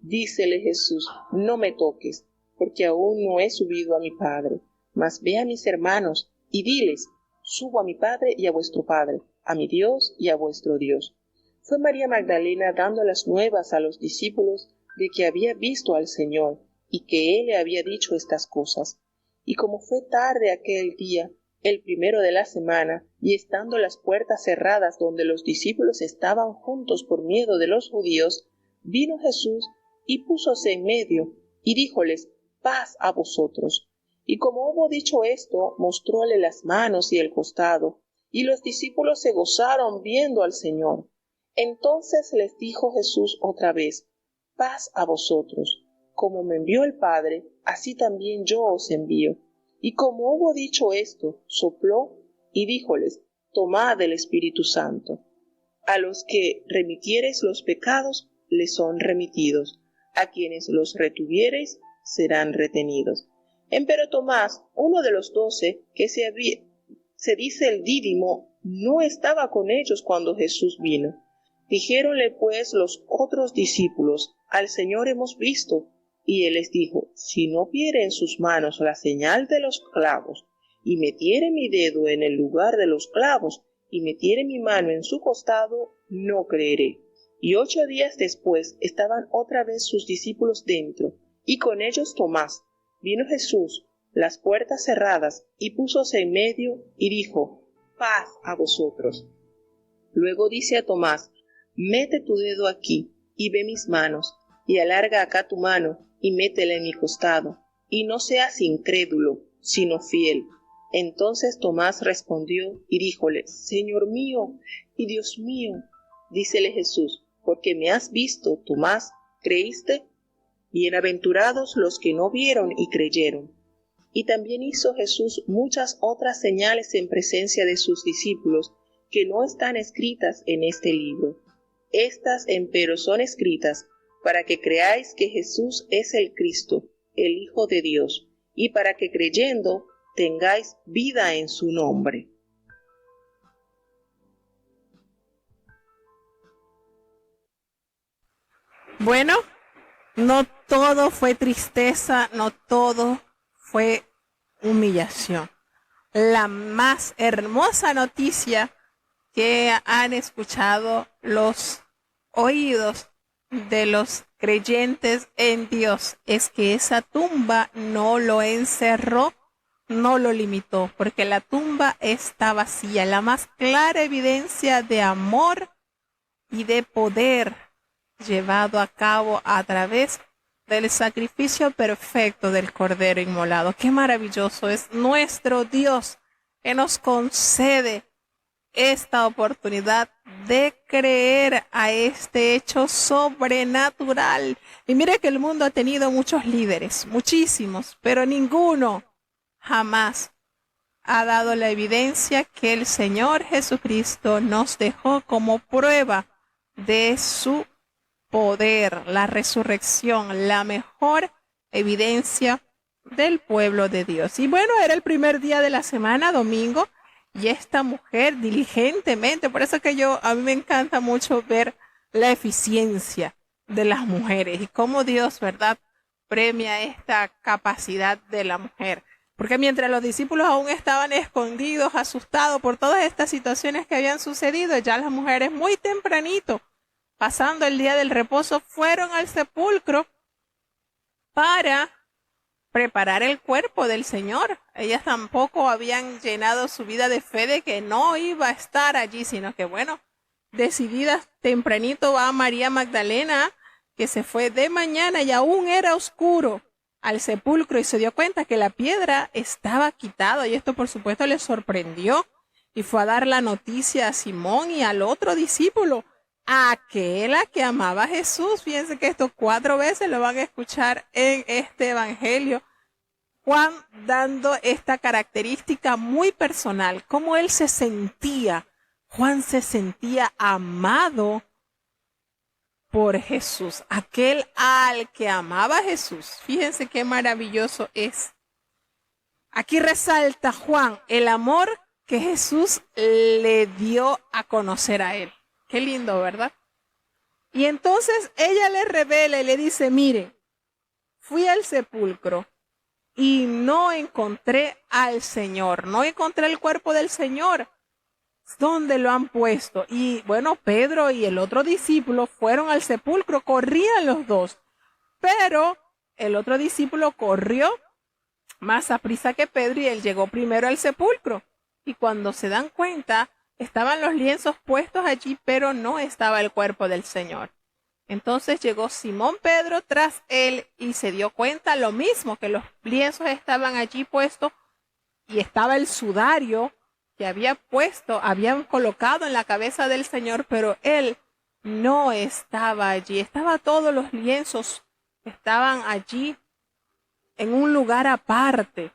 Dícele Jesús: No me toques, porque aún no he subido a mi Padre, mas ve a mis hermanos, y diles: Subo a mi Padre y a vuestro Padre, a mi Dios y a vuestro Dios. Fue María Magdalena dando las nuevas a los discípulos de que había visto al Señor, y que Él le había dicho estas cosas. Y como fue tarde aquel día, el primero de la semana, y estando las puertas cerradas donde los discípulos estaban juntos por miedo de los judíos, vino Jesús y púsose en medio, y díjoles: Paz a vosotros. Y como hubo dicho esto, mostróle las manos y el costado, y los discípulos se gozaron viendo al Señor. Entonces les dijo Jesús otra vez: Paz a vosotros. Como me envió el Padre, así también yo os envío. Y como hubo dicho esto, sopló y díjoles: Tomad el Espíritu Santo. A los que remitiereis los pecados, les son remitidos; a quienes los retuviereis, serán retenidos. Empero Tomás, uno de los 12, que se dice el Dídimo, no estaba con ellos cuando Jesús vino. Dijéronle pues los otros discípulos: Al Señor hemos visto. Y él les dijo: Si no viere en sus manos la señal de los clavos, y metiere mi dedo en el lugar de los clavos, y metiere mi mano en su costado, no creeré. Y 8 días después estaban otra vez sus discípulos dentro, y con ellos Tomás. Vino Jesús, las puertas cerradas, y púsose en medio, y dijo: Paz a vosotros. Luego dice a Tomás: Mete tu dedo aquí, y ve mis manos, y alarga acá tu mano, y métela en mi costado, y no seas incrédulo, sino fiel. Entonces Tomás respondió y díjole: Señor mío y Dios mío. Dícele Jesús: Porque me has visto, Tomás, ¿creíste? Bienaventurados los que no vieron y creyeron. Y también hizo Jesús muchas otras señales en presencia de sus discípulos, que no están escritas en este libro. Estas empero son escritas para que creáis que Jesús es el Cristo, el Hijo de Dios, y para que creyendo tengáis vida en su nombre. Bueno, no todo fue tristeza, no todo fue humillación. La más hermosa noticia que han escuchado los oídos de los creyentes en Dios es que esa tumba no lo encerró, no lo limitó, porque la tumba está vacía, la más clara evidencia de amor y de poder llevado a cabo a través del sacrificio perfecto del Cordero inmolado. Qué maravilloso es nuestro Dios, que nos concede esta oportunidad de creer a este hecho sobrenatural. Y mire que el mundo ha tenido muchos líderes, muchísimos, pero ninguno jamás ha dado la evidencia que el Señor Jesucristo nos dejó como prueba de su poder, la resurrección, la mejor evidencia del pueblo de Dios. Y bueno, era el primer día de la semana, domingo, y esta mujer diligentemente, por eso que a mí me encanta mucho ver la eficiencia de las mujeres y cómo Dios, ¿verdad?, premia esta capacidad de la mujer. Porque mientras los discípulos aún estaban escondidos, asustados por todas estas situaciones que habían sucedido, ya las mujeres muy tempranito, pasando el día del reposo, fueron al sepulcro para preparar el cuerpo del Señor. Ellas tampoco habían llenado su vida de fe de que no iba a estar allí, sino que bueno, decididas tempranito va María Magdalena, que se fue de mañana y aún era oscuro, al sepulcro y se dio cuenta que la piedra estaba quitada, y esto por supuesto le sorprendió. y fue a dar la noticia a Simón y al otro discípulo, aquel a que amaba a Jesús. Fíjense que esto 4 veces lo van a escuchar en este evangelio. Juan dando esta característica muy personal, cómo él se sentía. Juan se sentía amado por Jesús, aquel al que amaba a Jesús. Fíjense qué maravilloso es. Aquí resalta Juan el amor que Jesús le dio a conocer a él. Qué lindo, ¿verdad? Y entonces ella le revela y le dice, mire, fui al sepulcro y no encontré al Señor, no encontré el cuerpo del Señor. ¿Dónde lo han puesto? Y bueno, Pedro y el otro discípulo fueron al sepulcro, corrían los dos, pero el otro discípulo corrió más aprisa que Pedro y él llegó primero al sepulcro. Y cuando se dan cuenta, estaban los lienzos puestos allí, pero no estaba el cuerpo del Señor. Entonces llegó Simón Pedro tras él y se dio cuenta lo mismo, que los lienzos estaban allí puestos y estaba el sudario que habían colocado en la cabeza del Señor, pero él no estaba allí. Estaban todos los lienzos, estaban allí en un lugar aparte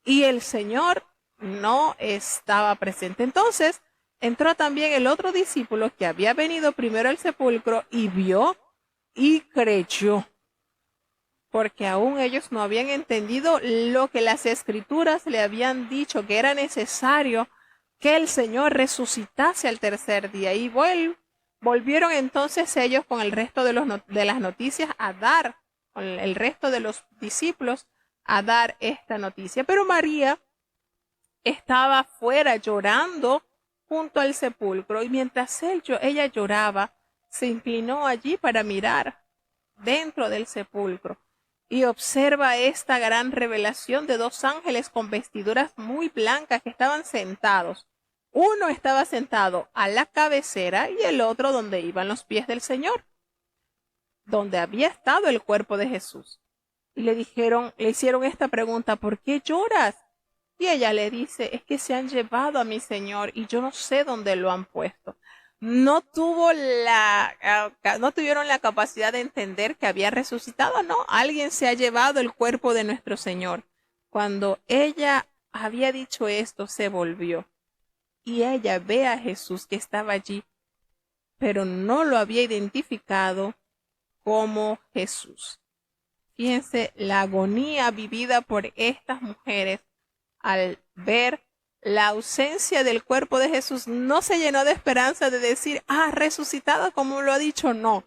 y el Señor no estaba presente. Entonces entró también el otro discípulo que había venido primero al sepulcro y vio y creyó, porque aún ellos no habían entendido lo que las escrituras le habían dicho, que era necesario que el Señor resucitase al tercer día. Y volvieron entonces ellos con el resto de las noticias a dar, con el resto de los discípulos a dar esta noticia. Pero María estaba fuera llorando junto al sepulcro, y mientras ella lloraba, se inclinó allí para mirar dentro del sepulcro y observa esta gran revelación de 2 ángeles con vestiduras muy blancas que estaban sentados. Uno estaba sentado a la cabecera y el otro donde iban los pies del Señor, donde había estado el cuerpo de Jesús. Y le hicieron esta pregunta, ¿por qué lloras? Y ella le dice, es que se han llevado a mi Señor y yo no sé dónde lo han puesto. No tuvieron la capacidad de entender que había resucitado. No, alguien se ha llevado el cuerpo de nuestro Señor. Cuando ella había dicho esto, se volvió y ella ve a Jesús que estaba allí, pero no lo había identificado como Jesús. Fíjense la agonía vivida por estas mujeres al ver la ausencia del cuerpo de Jesús. No se llenó de esperanza de decir, resucitado como lo ha dicho. No,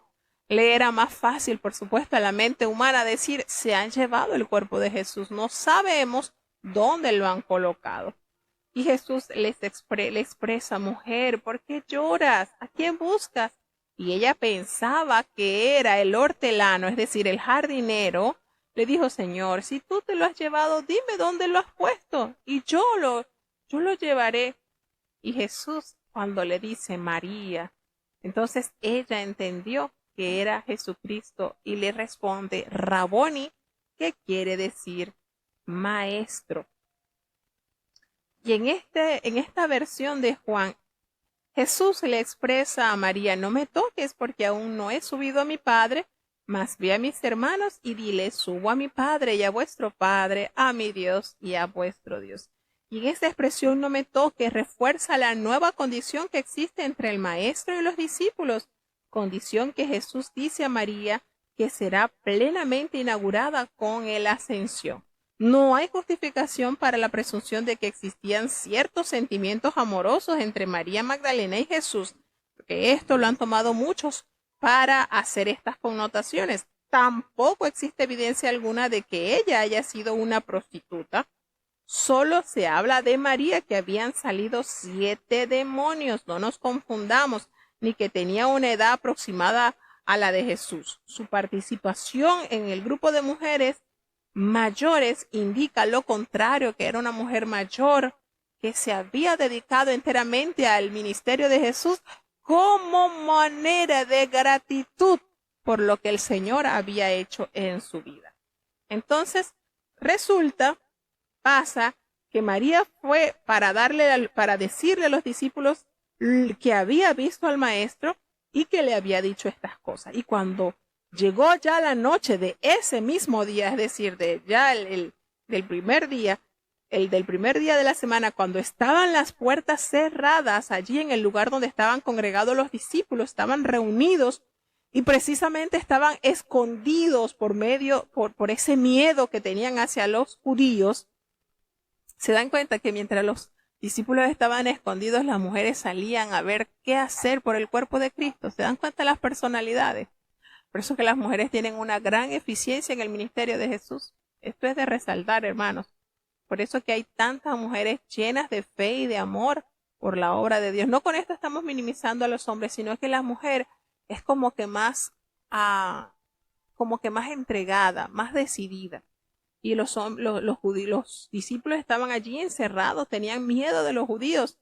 le era más fácil, por supuesto, a la mente humana decir, se han llevado el cuerpo de Jesús, no sabemos dónde lo han colocado. Y Jesús le expresa, mujer, ¿por qué lloras? ¿A quién buscas? Y ella pensaba que era el hortelano, es decir, el jardinero. Le dijo, Señor, si tú te lo has llevado, dime dónde lo has puesto y yo lo llevaré. Y Jesús, cuando le dice María, entonces ella entendió que era Jesucristo y le responde, Raboni, que quiere decir maestro. Y en esta versión de Juan, Jesús le expresa a María, no me toques porque aún no he subido a mi Padre, mas ve a mis hermanos y dile, subo a mi Padre y a vuestro Padre, a mi Dios y a vuestro Dios. Y en esta expresión no me toques refuerza la nueva condición que existe entre el Maestro y los discípulos, condición que Jesús dice a María que será plenamente inaugurada con el ascensión. No hay justificación para la presunción de que existían ciertos sentimientos amorosos entre María Magdalena y Jesús, porque esto lo han tomado muchos para hacer estas connotaciones. Tampoco existe evidencia alguna de que ella haya sido una prostituta. Solo se habla de María que habían salido 7 demonios, no nos confundamos, ni que tenía una edad aproximada a la de Jesús. Su participación en el grupo de mujeres mayores indica lo contrario, que era una mujer mayor que se había dedicado enteramente al ministerio de Jesús como manera de gratitud por lo que el Señor había hecho en su vida. Entonces, pasa que María fue para decirle a los discípulos que había visto al maestro y que le había dicho estas cosas. Y cuando llegó ya la noche de ese mismo día, es decir, del primer día de la semana, cuando estaban las puertas cerradas allí en el lugar donde estaban congregados los discípulos, estaban reunidos y precisamente estaban escondidos por ese miedo que tenían hacia los judíos. Se dan cuenta que mientras los discípulos estaban escondidos, las mujeres salían a ver qué hacer por el cuerpo de Cristo. Se dan cuenta de las personalidades. Por eso que las mujeres tienen una gran eficiencia en el ministerio de Jesús. Esto es de resaltar, hermanos. Por eso que hay tantas mujeres llenas de fe y de amor por la obra de Dios. No con esto estamos minimizando a los hombres, sino que la mujer es como que más entregada, más decidida. Y los discípulos estaban allí encerrados, tenían miedo de los judíos.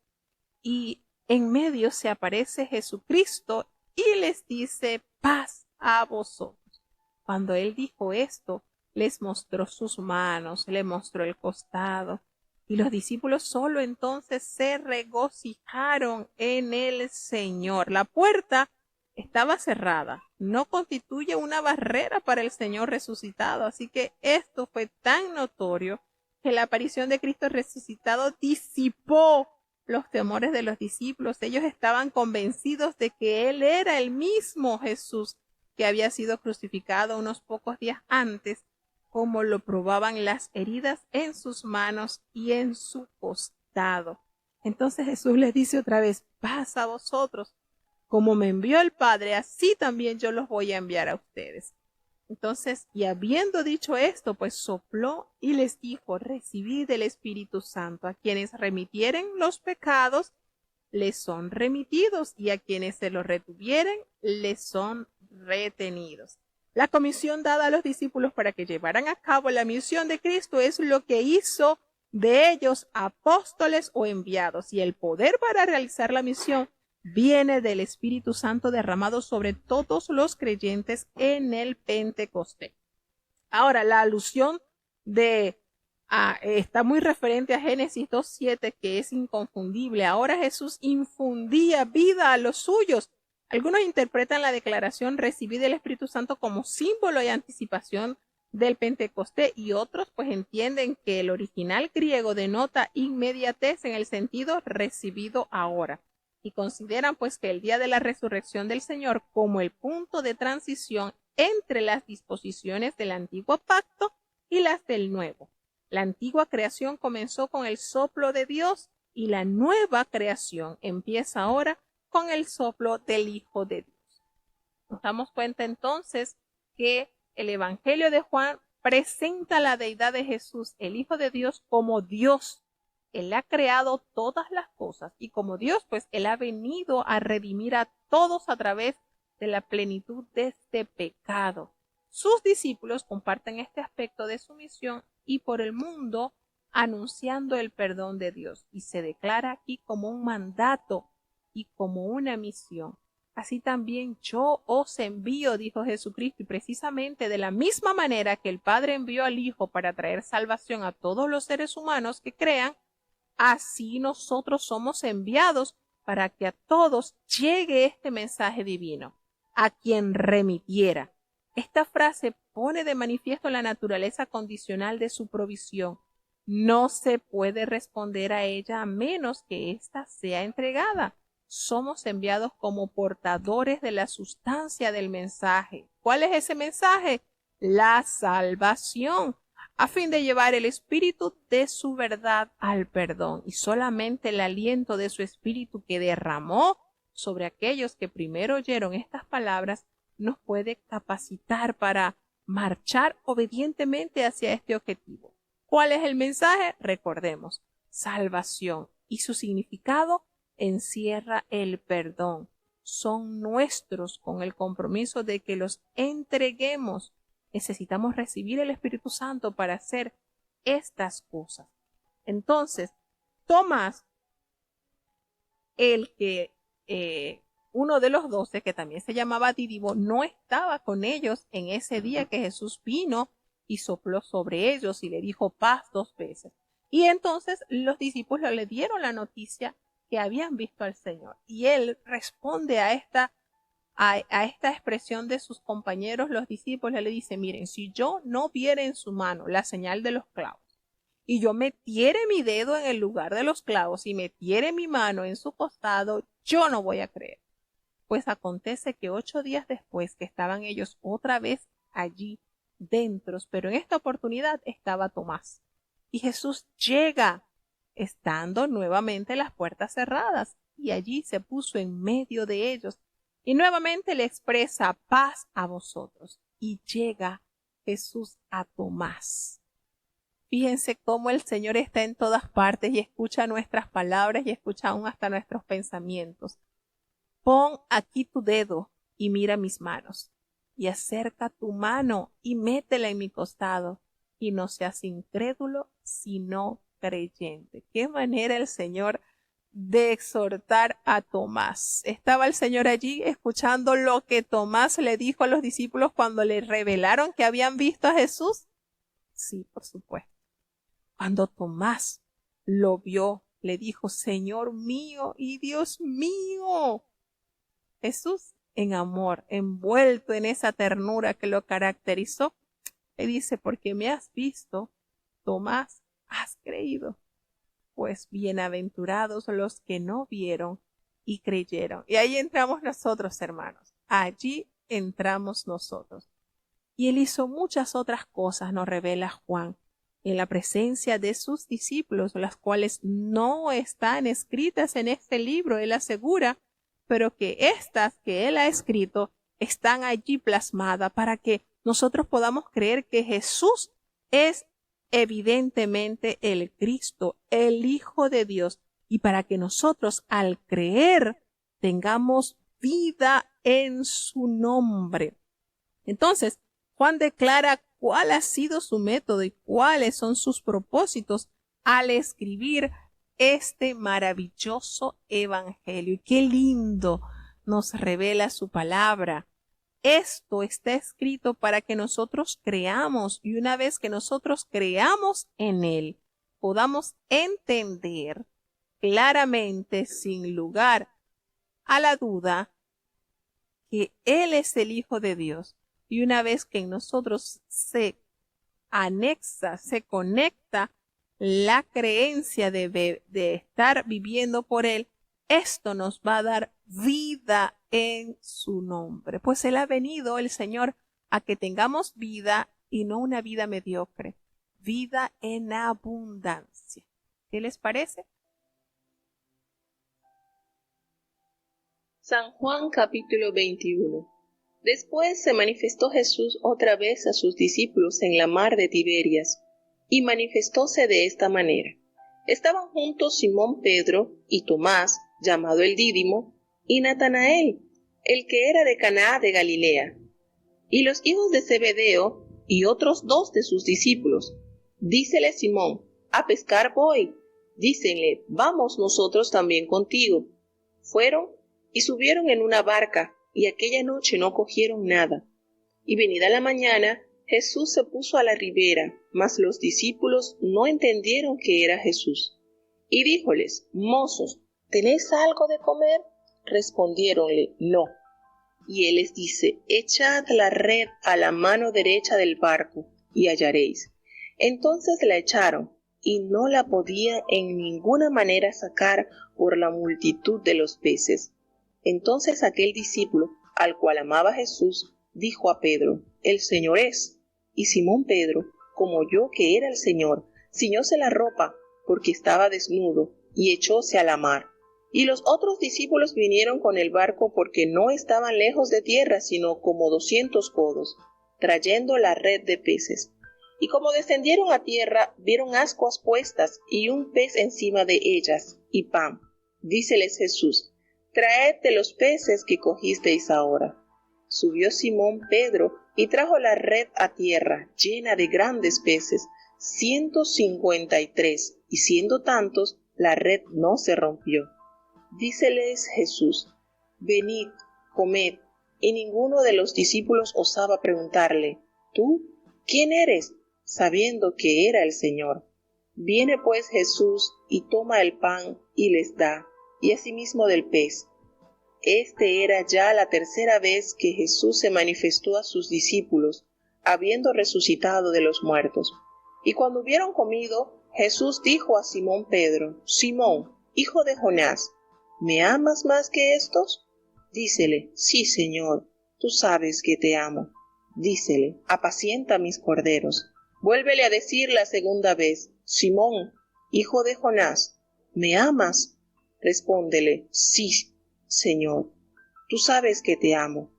Y en medio se aparece Jesucristo y les dice, paz a vosotros. Cuando él dijo esto, les mostró sus manos, le mostró el costado. Y los discípulos solo entonces se regocijaron en el Señor. La puerta estaba cerrada, no constituye una barrera para el Señor resucitado. Así que esto fue tan notorio que la aparición de Cristo resucitado disipó los temores de los discípulos. Ellos estaban convencidos de que Él era el mismo Jesús que había sido crucificado unos pocos días antes, como lo probaban las heridas en sus manos y en su costado. Entonces Jesús les dice otra vez, paz a vosotros. Como me envió el Padre, así también yo los voy a enviar a ustedes. Entonces, y habiendo dicho esto, pues sopló y les dijo, recibid el Espíritu Santo. A quienes remitieren los pecados, les son remitidos, y a quienes se los retuvieren, les son retenidos. La comisión dada a los discípulos para que llevaran a cabo la misión de Cristo es lo que hizo de ellos apóstoles o enviados, y el poder para realizar la misión viene del Espíritu Santo derramado sobre todos los creyentes en el Pentecostés. Ahora, la alusión está muy referente a Génesis 2:7, que es inconfundible. Ahora Jesús infundía vida a los suyos. Algunos interpretan la declaración recibid el Espíritu Santo como símbolo y anticipación del Pentecostés, y otros pues entienden que el original griego denota inmediatez en el sentido recibido ahora. Y consideran pues que el día de la resurrección del Señor como el punto de transición entre las disposiciones del antiguo pacto y las del nuevo. La antigua creación comenzó con el soplo de Dios y la nueva creación empieza ahora con el soplo del Hijo de Dios. Nos damos cuenta entonces que el Evangelio de Juan presenta la deidad de Jesús, el Hijo de Dios, como Dios. Él ha creado todas las cosas y como Dios, pues Él ha venido a redimir a todos a través de la plenitud de este pecado. Sus discípulos comparten este aspecto de su misión y por el mundo anunciando el perdón de Dios, y se declara aquí como un mandato y como una misión. Así también yo os envío, dijo Jesucristo, y precisamente de la misma manera que el Padre envió al Hijo para traer salvación a todos los seres humanos que crean, así nosotros somos enviados para que a todos llegue este mensaje divino, a quien remitiera. Esta frase pone de manifiesto la naturaleza condicional de su provisión. No se puede responder a ella a menos que ésta sea entregada. Somos enviados como portadores de la sustancia del mensaje. ¿Cuál es ese mensaje? La salvación, a fin de llevar el espíritu de su verdad al perdón, y solamente el aliento de su espíritu que derramó sobre aquellos que primero oyeron estas palabras nos puede capacitar para marchar obedientemente hacia este objetivo. ¿Cuál es el mensaje? Recordemos, salvación, y su significado encierra el perdón. Son nuestros con el compromiso de que los entreguemos. Necesitamos recibir el Espíritu Santo para hacer estas cosas. Entonces, Tomás, uno de los 12, que también se llamaba Dídimo, no estaba con ellos en ese día que Jesús vino y sopló sobre ellos y le dijo paz 2 veces. Y entonces los discípulos le dieron la noticia que habían visto al Señor. Y él responde a esta expresión de sus compañeros, los discípulos, le dice, miren, si yo no viera en su mano la señal de los clavos, y yo metiere mi dedo en el lugar de los clavos y metiere mi mano en su costado, yo no voy a creer. Pues acontece que 8 días después que estaban ellos otra vez allí dentro, pero en esta oportunidad estaba Tomás. Y Jesús llega, estando nuevamente las puertas cerradas, y allí se puso en medio de ellos, y nuevamente le expresa paz a vosotros. Y llega Jesús a Tomás. Fíjense cómo el Señor está en todas partes y escucha nuestras palabras y escucha aún hasta nuestros pensamientos. Pon aquí tu dedo y mira mis manos, y acerca tu mano y métela en mi costado, y no seas incrédulo, sino creyente. Qué manera el Señor de exhortar a Tomás. ¿Estaba el Señor allí escuchando lo que Tomás le dijo a los discípulos cuando le revelaron que habían visto a Jesús? Sí, por supuesto. Cuando Tomás lo vio, le dijo, Señor mío y Dios mío. Jesús, en amor, envuelto en esa ternura que lo caracterizó, le dice, porque me has visto, Tomás, has creído. Pues bienaventurados los que no vieron y creyeron. Y ahí entramos nosotros, hermanos. Allí entramos nosotros. Y él hizo muchas otras cosas, nos revela Juan, en la presencia de sus discípulos, las cuales no están escritas en este libro, él asegura, pero que estas que él ha escrito están allí plasmadas para que nosotros podamos creer que Jesús es evidentemente el Cristo, el Hijo de Dios, y para que nosotros al creer tengamos vida en su nombre. Entonces, Juan declara cuál ha sido su método y cuáles son sus propósitos al escribir este maravilloso evangelio. Y qué lindo nos revela su palabra. Esto está escrito para que nosotros creamos, y una vez que nosotros creamos en él, podamos entender claramente, sin lugar a la duda, que él es el Hijo de Dios. Y una vez que en nosotros se anexa, se conecta la creencia de estar viviendo por él, esto nos va a dar vida en su nombre. Pues él ha venido, el Señor, a que tengamos vida y no una vida mediocre, vida en abundancia. ¿Qué les parece? San Juan capítulo 21. Después se manifestó Jesús otra vez a sus discípulos en la mar de Tiberias, y manifestóse de esta manera. Estaban juntos Simón Pedro y Tomás, llamado el Dídimo, y Natanael, el que era de Caná de Galilea, y los hijos de Zebedeo, y otros 2 de sus discípulos. Dícele Simón, a pescar voy. Dícenle, vamos nosotros también contigo. Fueron y subieron en una barca, y aquella noche no cogieron nada. Y venida la mañana, Jesús se puso a la ribera, mas los discípulos no entendieron que era Jesús. Y díjoles, mozos, ¿tenéis algo de comer? Respondiéronle, no. Y él les dice, echad la red a la mano derecha del barco, y hallaréis. Entonces la echaron, y no la podían en ninguna manera sacar por la multitud de los peces. Entonces aquel discípulo, al cual amaba Jesús, dijo a Pedro, el Señor es. Y Simón Pedro, como oyó que era el Señor, ciñóse la ropa, porque estaba desnudo, y echóse a la mar. Y los otros discípulos vinieron con el barco, porque no estaban lejos de tierra, sino como 200 codos, trayendo la red de peces. Y como descendieron a tierra, vieron ascuas puestas, y un pez encima de ellas, y pan. Díceles Jesús, traed de los peces que cogisteis ahora. Subió Simón Pedro y trajo la red a tierra, llena de grandes peces, 153, y siendo tantos, la red no se rompió. Díceles Jesús, venid, comed, y ninguno de los discípulos osaba preguntarle, ¿tú quién eres?, sabiendo que era el Señor. Viene pues Jesús y toma el pan y les da, y asimismo del pez. Este era ya la tercera vez que Jesús se manifestó a sus discípulos, habiendo resucitado de los muertos. Y cuando hubieron comido, Jesús dijo a Simón Pedro: Simón, hijo de Jonás, ¿me amas más que estos? Dícele: Sí, Señor, tú sabes que te amo. Dícele: apacienta mis corderos. Vuélvele a decir la segunda vez: Simón, hijo de Jonás, ¿me amas? Respóndele: Sí, Señor, tú sabes que te amo.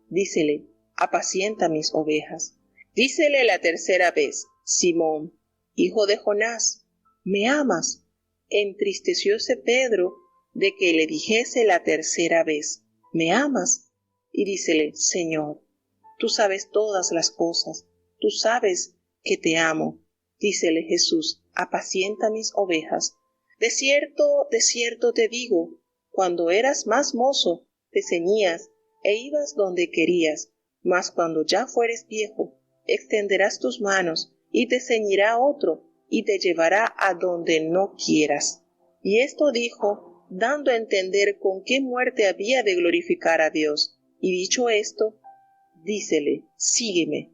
Dícele: apacienta mis ovejas. Dícele la tercera vez: Simón, hijo de Jonás, ¿me amas? Entristecióse Pedro de que le dijese la tercera vez: ¿me amas? Y dícele: Señor, tú sabes todas las cosas, tú sabes que te amo. Dícele Jesús: apacienta mis ovejas. De cierto te digo, cuando eras más mozo, te ceñías e ibas donde querías, mas cuando ya fueres viejo, extenderás tus manos, y te ceñirá otro, y te llevará a donde no quieras. Y esto dijo, dando a entender con qué muerte había de glorificar a Dios. Y dicho esto, dícele: sígueme.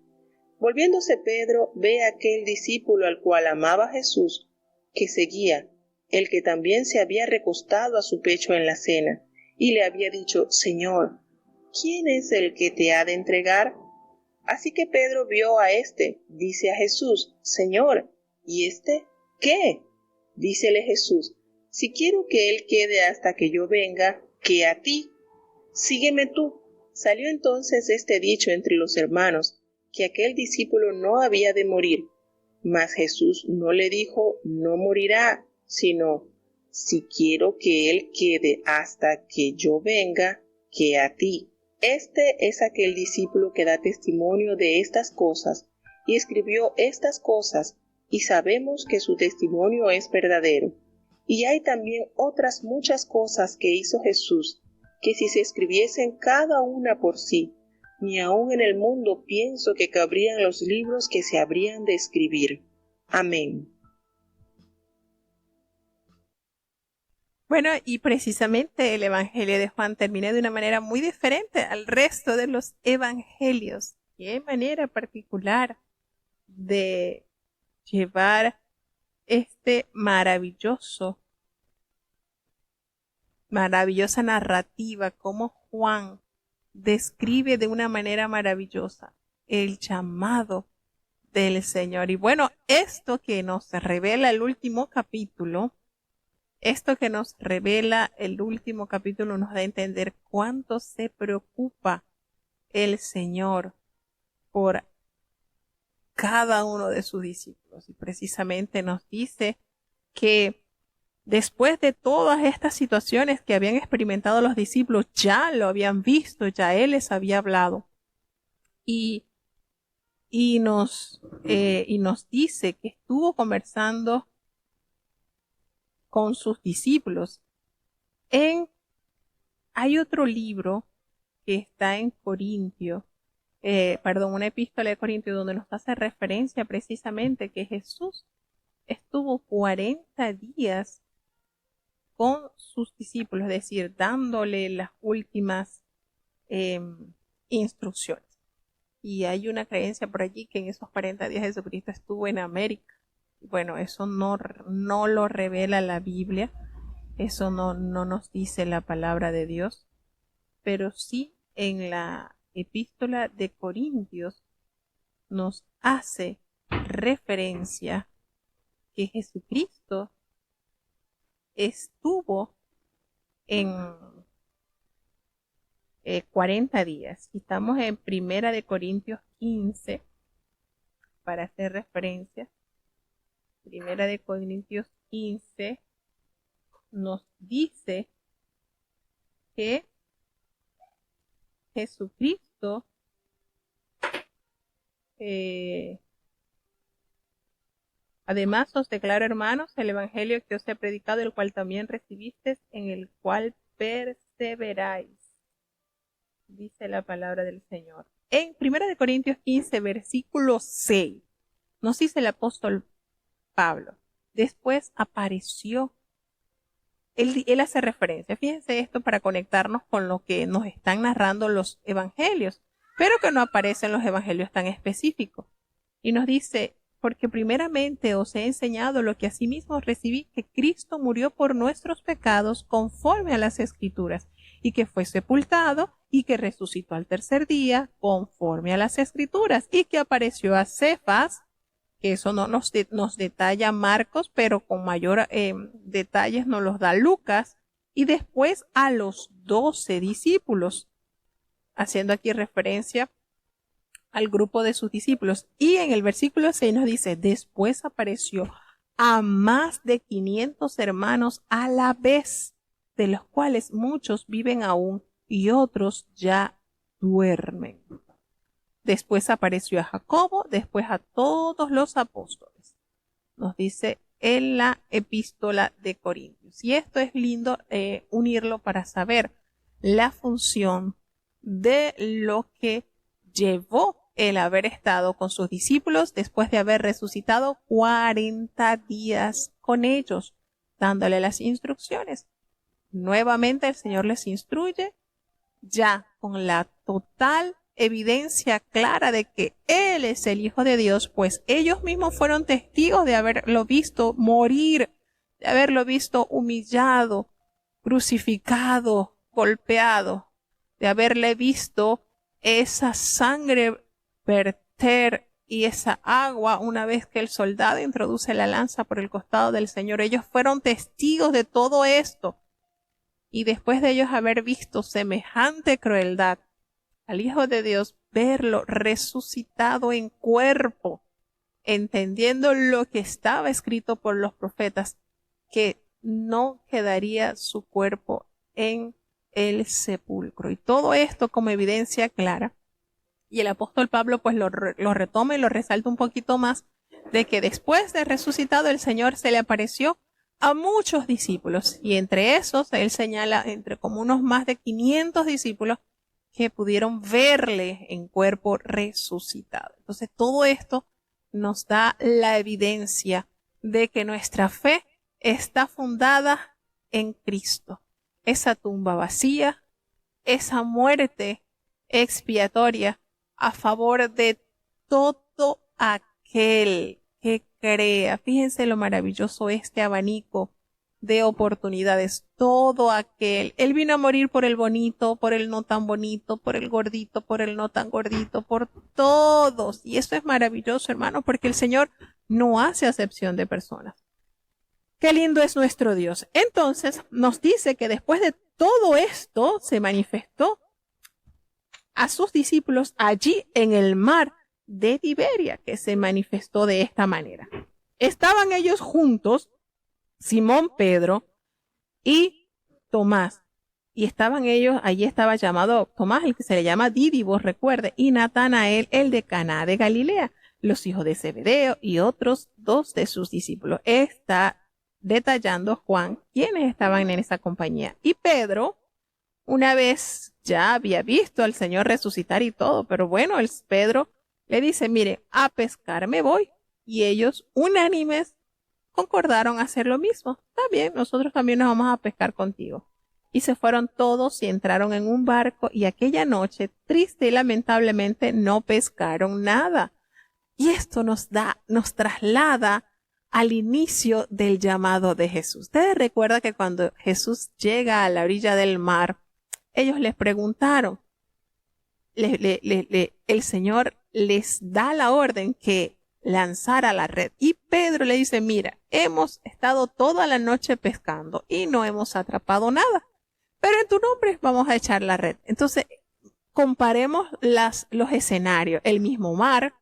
Volviéndose Pedro, ve a aquel discípulo al cual amaba Jesús, que seguía, el que también se había recostado a su pecho en la cena, y le había dicho: Señor, ¿quién es el que te ha de entregar? Así que Pedro vio a éste, dice a Jesús: Señor, ¿y éste qué? Dícele Jesús: si quiero que él quede hasta que yo venga, ¿qué a ti? Sígueme tú. Salió entonces este dicho entre los hermanos, que aquel discípulo no había de morir. Mas Jesús no le dijo: no morirá, sino: si quiero que él quede hasta que yo venga, ¿qué a ti? Este es aquel discípulo que da testimonio de estas cosas, y escribió estas cosas, y sabemos que su testimonio es verdadero. Y hay también otras muchas cosas que hizo Jesús, que si se escribiesen cada una por sí, ni aun en el mundo pienso que cabrían los libros que se habrían de escribir. Amén. Bueno, y precisamente el Evangelio de Juan termina de una manera muy diferente al resto de los evangelios. Qué manera particular de llevar este maravillosa narrativa, como Juan describe de una manera maravillosa el llamado del Señor. Y bueno, esto que nos revela el último capítulo nos da a entender cuánto se preocupa el Señor por cada uno de sus discípulos. Y precisamente nos dice que después de todas estas situaciones que habían experimentado los discípulos, ya lo habían visto, ya Él les había hablado. Y nos dice que estuvo conversando con sus discípulos. Hay otro libro que está en Corintios, una epístola de Corintios, donde nos hace referencia precisamente que Jesús estuvo 40 días con sus discípulos, es decir, dándole las últimas instrucciones. Y hay una creencia por allí que en esos 40 días Jesucristo estuvo en América. Bueno, eso no lo revela la Biblia, eso no nos dice la palabra de Dios, pero sí en la epístola de Corintios nos hace referencia que Jesucristo estuvo en 40 días. Estamos en Primera de Corintios 15 para hacer referencia. Primera de Corintios 15 nos dice que Jesucristo además os declaro, hermanos, el evangelio que os he predicado, el cual también recibisteis, en el cual perseveráis, dice la palabra del Señor. En 1 Corintios 15, versículo 6, nos dice el apóstol Pablo: después apareció. Él hace referencia, fíjense esto para conectarnos con lo que nos están narrando los evangelios, pero que no aparece en los evangelios tan específicos. Y nos dice, porque primeramente os he enseñado lo que asimismo recibí, que Cristo murió por nuestros pecados conforme a las Escrituras, y que fue sepultado y que resucitó al tercer día conforme a las Escrituras, y que apareció a Cefas, que eso no nos detalla Marcos, pero con mayor detalles nos los da Lucas, y después a los 12 discípulos, haciendo aquí referencia al grupo de sus discípulos. Y en el versículo 6 nos dice, después apareció a más de 500 hermanos a la vez, de los cuales muchos viven aún y otros ya duermen. Después apareció a Jacobo, después a todos los apóstoles. Nos dice en la epístola de Corintios. Y esto es lindo unirlo para saber la función de lo que llevó el haber estado con sus discípulos después de haber resucitado 40 días con ellos, dándole las instrucciones. Nuevamente el Señor les instruye ya con la total evidencia clara de que Él es el Hijo de Dios, pues ellos mismos fueron testigos de haberlo visto morir, de haberlo visto humillado, crucificado, golpeado, de haberle visto esa sangre verter y esa agua una vez que el soldado introduce la lanza por el costado del Señor. Ellos fueron testigos de todo esto. Y después de ellos haber visto semejante crueldad, al Hijo de Dios, verlo resucitado en cuerpo, entendiendo lo que estaba escrito por los profetas, que no quedaría su cuerpo en el sepulcro. Y todo esto como evidencia clara. Y el apóstol Pablo pues lo retoma y lo resalta un poquito más, de que después de resucitado el Señor se le apareció a muchos discípulos. Y entre esos él señala entre como unos más de 500 discípulos que pudieron verle en cuerpo resucitado. Entonces todo esto nos da la evidencia de que nuestra fe está fundada en Cristo. Esa tumba vacía, esa muerte expiatoria a favor de todo aquel que crea. Fíjense lo maravilloso este abanico de oportunidades. Todo aquel. Él vino a morir por el bonito, por el no tan bonito, por el gordito, por el no tan gordito, por todos. Y eso es maravilloso, hermano, porque el Señor no hace acepción de personas. Qué lindo es nuestro Dios. Entonces nos dice que después de todo esto se manifestó a sus discípulos allí en el mar de Tiberia, que se manifestó de esta manera. Estaban ellos juntos, Simón Pedro y Tomás. Y estaban ellos, allí estaba llamado Tomás, el que se le llama Dídimo, recuerde, y Natanael, el de Caná de Galilea, los hijos de Zebedeo y otros 2 de sus discípulos. Está detallando Juan quiénes estaban en esa compañía. Y Pedro, una vez ya había visto al Señor resucitar y todo, pero bueno, Pedro le dice, mire, a pescar me voy. Y ellos, unánimes, concordaron hacer lo mismo. Está bien, nosotros también nos vamos a pescar contigo. Y se fueron todos y entraron en un barco, y aquella noche, triste y lamentablemente, no pescaron nada. Y esto nos traslada al inicio del llamado de Jesús. Ustedes recuerdan que cuando Jesús llega a la orilla del mar, ellos les preguntaron, el Señor les da la orden que lanzara la red. Y Pedro le dice, mira, hemos estado toda la noche pescando y no hemos atrapado nada, pero en tu nombre vamos a echar la red. Entonces, comparemos los escenarios. El mismo mar,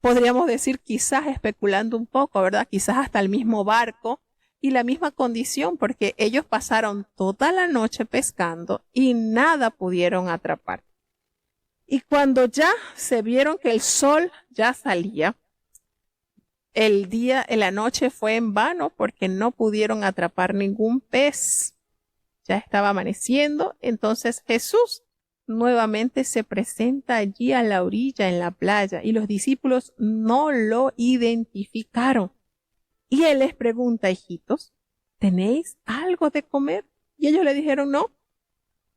podríamos decir, quizás especulando un poco, ¿verdad? Quizás hasta el mismo barco y la misma condición, porque ellos pasaron toda la noche pescando y nada pudieron atrapar. Y cuando ya se vieron que el sol ya salía, la noche fue en vano porque no pudieron atrapar ningún pez. Ya estaba amaneciendo, entonces Jesús nuevamente se presenta allí a la orilla, en la playa, y los discípulos no lo identificaron. Y él les pregunta, hijitos, ¿tenéis algo de comer? Y ellos le dijeron, no,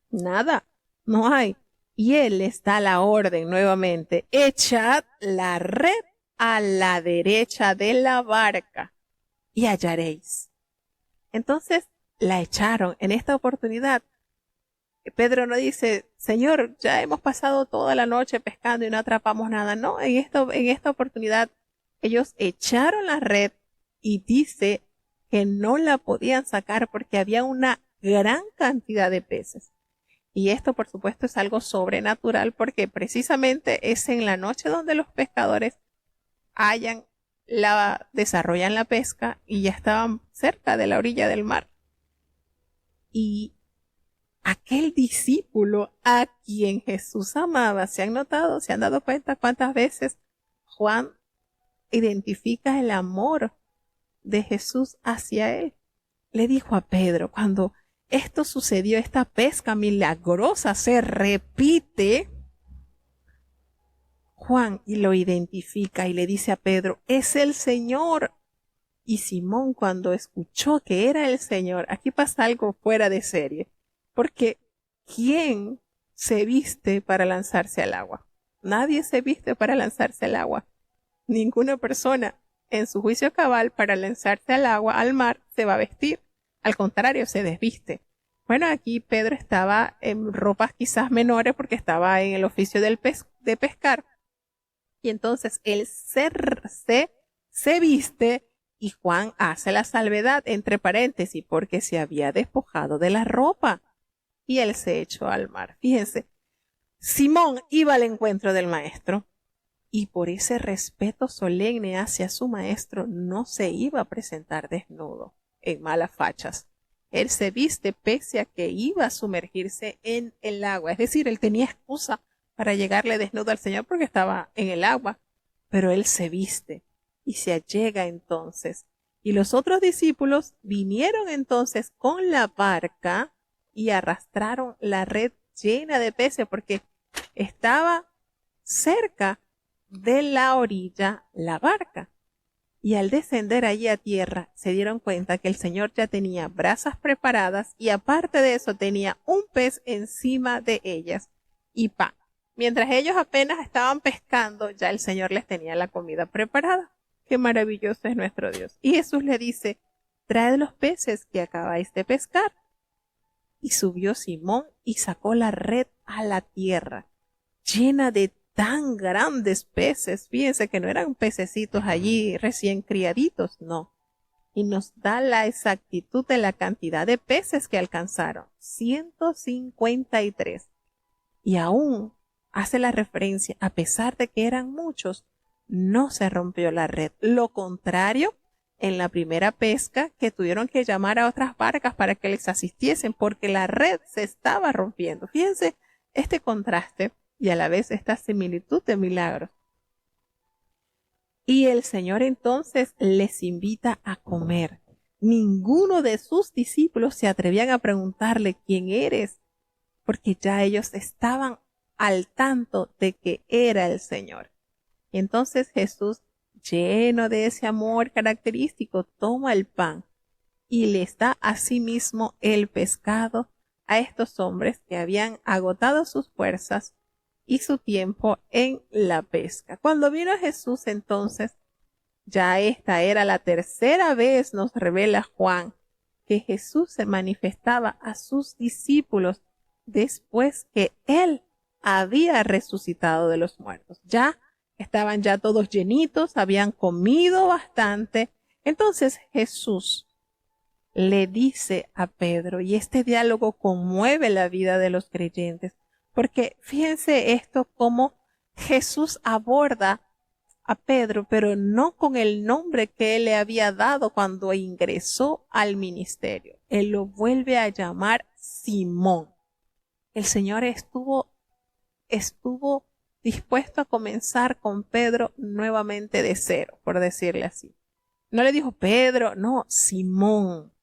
nada, no hay. Y él les da la orden nuevamente, echad la red a la derecha de la barca y hallaréis. Entonces la echaron. En esta oportunidad, Pedro no dice, Señor, ya hemos pasado toda la noche pescando y no atrapamos nada. No, en esta oportunidad ellos echaron la red y dice que no la podían sacar porque había una gran cantidad de peces. Y esto, por supuesto, es algo sobrenatural porque precisamente es en la noche donde los pescadores desarrollan la pesca y ya estaban cerca de la orilla del mar. Y aquel discípulo a quien Jesús amaba, ¿se han dado cuenta cuántas veces Juan identifica el amor de Jesús hacia él? Le dijo a Pedro, cuando esto sucedió, esta pesca milagrosa se repite, Juan y lo identifica y le dice a Pedro, es el Señor. Y Simón, cuando escuchó que era el Señor, aquí pasa algo fuera de serie, porque ¿quién se viste para lanzarse al agua? Nadie se viste para lanzarse al agua. Ninguna persona en su juicio cabal para lanzarse al agua, al mar, se va a vestir. Al contrario, se desviste. Bueno, aquí Pedro estaba en ropas quizás menores porque estaba en el oficio de pescar. Y entonces él se viste y Juan hace la salvedad entre paréntesis porque se había despojado de la ropa y él se echó al mar. Fíjense, Simón iba al encuentro del maestro y por ese respeto solemne hacia su maestro no se iba a presentar desnudo en malas fachas. Él se viste pese a que iba a sumergirse en el agua, es decir, él tenía excusa para llegarle desnudo al Señor porque estaba en el agua, pero él se viste y se allega entonces. Y los otros discípulos vinieron entonces con la barca y arrastraron la red llena de peces porque estaba cerca de la orilla la barca. Y al descender allí a tierra se dieron cuenta que el Señor ya tenía brasas preparadas y aparte de eso tenía un pez encima de ellas y pan. Mientras ellos apenas estaban pescando, ya el Señor les tenía la comida preparada. Qué maravilloso es nuestro Dios. Y Jesús le dice, traed los peces que acabáis de pescar. Y subió Simón y sacó la red a la tierra, llena de tan grandes peces. Fíjense que no eran pececitos allí recién criaditos, no. Y nos da la exactitud de la cantidad de peces que alcanzaron, 153. Y aún hace la referencia, a pesar de que eran muchos, no se rompió la red. Lo contrario, en la primera pesca, que tuvieron que llamar a otras barcas para que les asistiesen porque la red se estaba rompiendo. Fíjense este contraste y a la vez esta similitud de milagros. Y el Señor entonces les invita a comer. Ninguno de sus discípulos se atrevían a preguntarle quién eres, porque ya ellos estaban al tanto de que era el Señor. Y entonces Jesús, lleno de ese amor característico, toma el pan y les da a sí mismo el pescado a estos hombres que habían agotado sus fuerzas y su tiempo en la pesca. Cuando vino Jesús entonces, ya esta era la tercera vez, nos revela Juan, que Jesús se manifestaba a sus discípulos después que él había resucitado de los muertos. Ya estaban ya todos llenitos, habían comido bastante. Entonces Jesús le dice a Pedro, y este diálogo conmueve la vida de los creyentes, porque fíjense esto como Jesús aborda a Pedro, pero no con el nombre que él le había dado cuando ingresó al ministerio. Él lo vuelve a llamar Simón. El Señor estuvo dispuesto a comenzar con Pedro nuevamente de cero, por decirle así. No le dijo Pedro, no, Simón.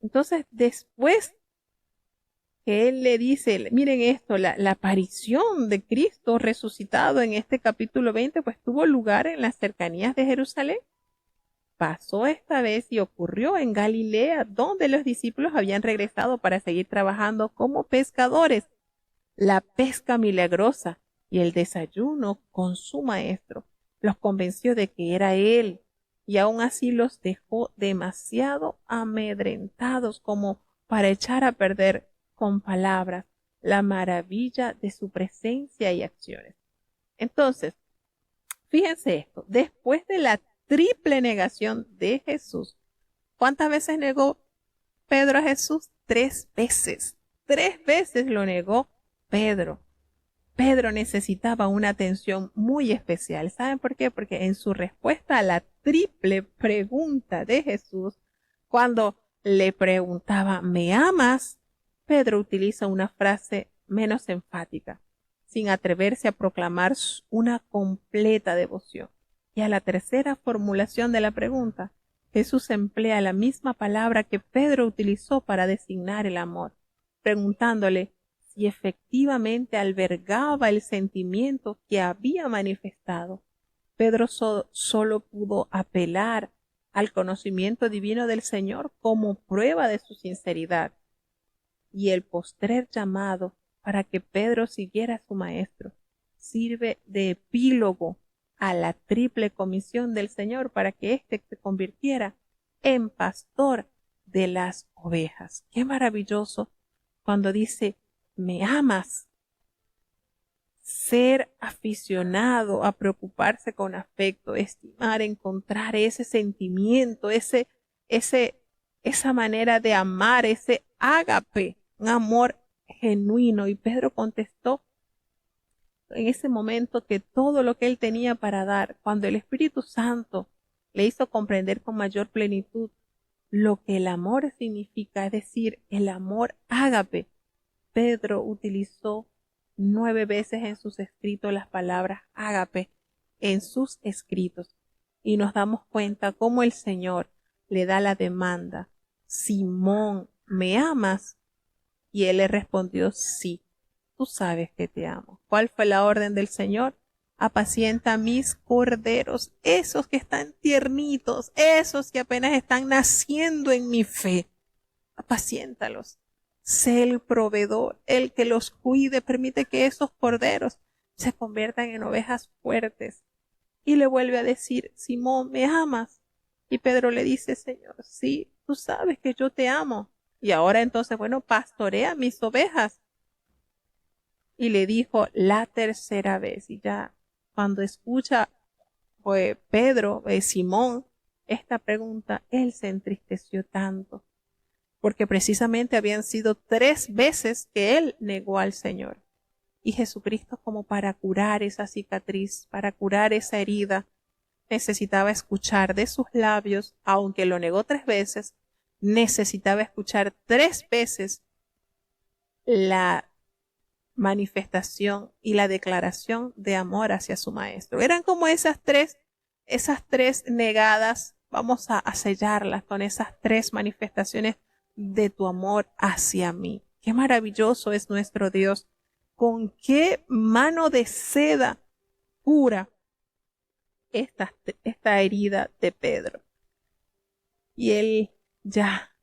Entonces, después que él le dice, miren esto, la aparición de Cristo resucitado en este capítulo 20, pues tuvo lugar en las cercanías de Jerusalén. pasó esta vez y ocurrió en Galilea, donde los discípulos habían regresado para seguir trabajando como pescadores. La pesca milagrosa y el desayuno con su maestro los convenció de que era él, y aún así los dejó demasiado amedrentados como para echar a perder con palabras la maravilla de su presencia y acciones. Entonces, fíjense esto, después de la triple negación de Jesús, ¿cuántas veces negó Pedro a Jesús? 3 veces. 3 veces lo negó Pedro. Pedro necesitaba una atención muy especial. ¿Saben por qué? Porque en su respuesta a la triple pregunta de Jesús, cuando le preguntaba, ¿me amas?, Pedro utiliza una frase menos enfática, sin atreverse a proclamar una completa devoción. Y a la tercera formulación de la pregunta, Jesús emplea la misma palabra que Pedro utilizó para designar el amor, preguntándole si efectivamente albergaba el sentimiento que había manifestado. Pedro solo pudo apelar al conocimiento divino del Señor como prueba de su sinceridad. Y el postrer llamado para que Pedro siguiera a su maestro sirve de epílogo a la triple comisión del Señor para que éste se convirtiera en pastor de las ovejas. Qué maravilloso cuando dice, ¿me amas? Ser aficionado a preocuparse con afecto, estimar, encontrar ese sentimiento, esa manera de amar, ese ágape, un amor genuino. Y Pedro contestó en ese momento que todo lo que él tenía para dar, cuando el Espíritu Santo le hizo comprender con mayor plenitud lo que el amor significa, es decir, el amor ágape, Pedro utilizó 9 veces en sus escritos las palabras ágape en sus escritos, y nos damos cuenta cómo el Señor le da la demanda, Simón, ¿me amas? Y él le respondió, sí, tú sabes que te amo. ¿Cuál fue la orden del Señor? Apacienta mis corderos, esos que están tiernitos, esos que apenas están naciendo en mi fe. Apaciéntalos. Sé el proveedor, el que los cuide, permite que esos corderos se conviertan en ovejas fuertes. Y le vuelve a decir, Simón, ¿me amas? Y Pedro le dice, Señor, sí, tú sabes que yo te amo. Y ahora entonces, bueno, pastorea mis ovejas. Y le dijo la tercera vez, y ya cuando escucha Pedro, Simón, esta pregunta, él se entristeció tanto, porque precisamente habían sido 3 veces que él negó al Señor. Y Jesucristo, como para curar esa cicatriz, para curar esa herida, necesitaba escuchar de sus labios, aunque lo negó 3 veces, necesitaba escuchar 3 veces la manifestación y la declaración de amor hacia su maestro. Eran como esas tres negadas, vamos a sellarlas con esas 3 manifestaciones de tu amor hacia mí. Qué maravilloso es nuestro Dios. Con qué mano de seda cura esta herida de Pedro. Y él, ya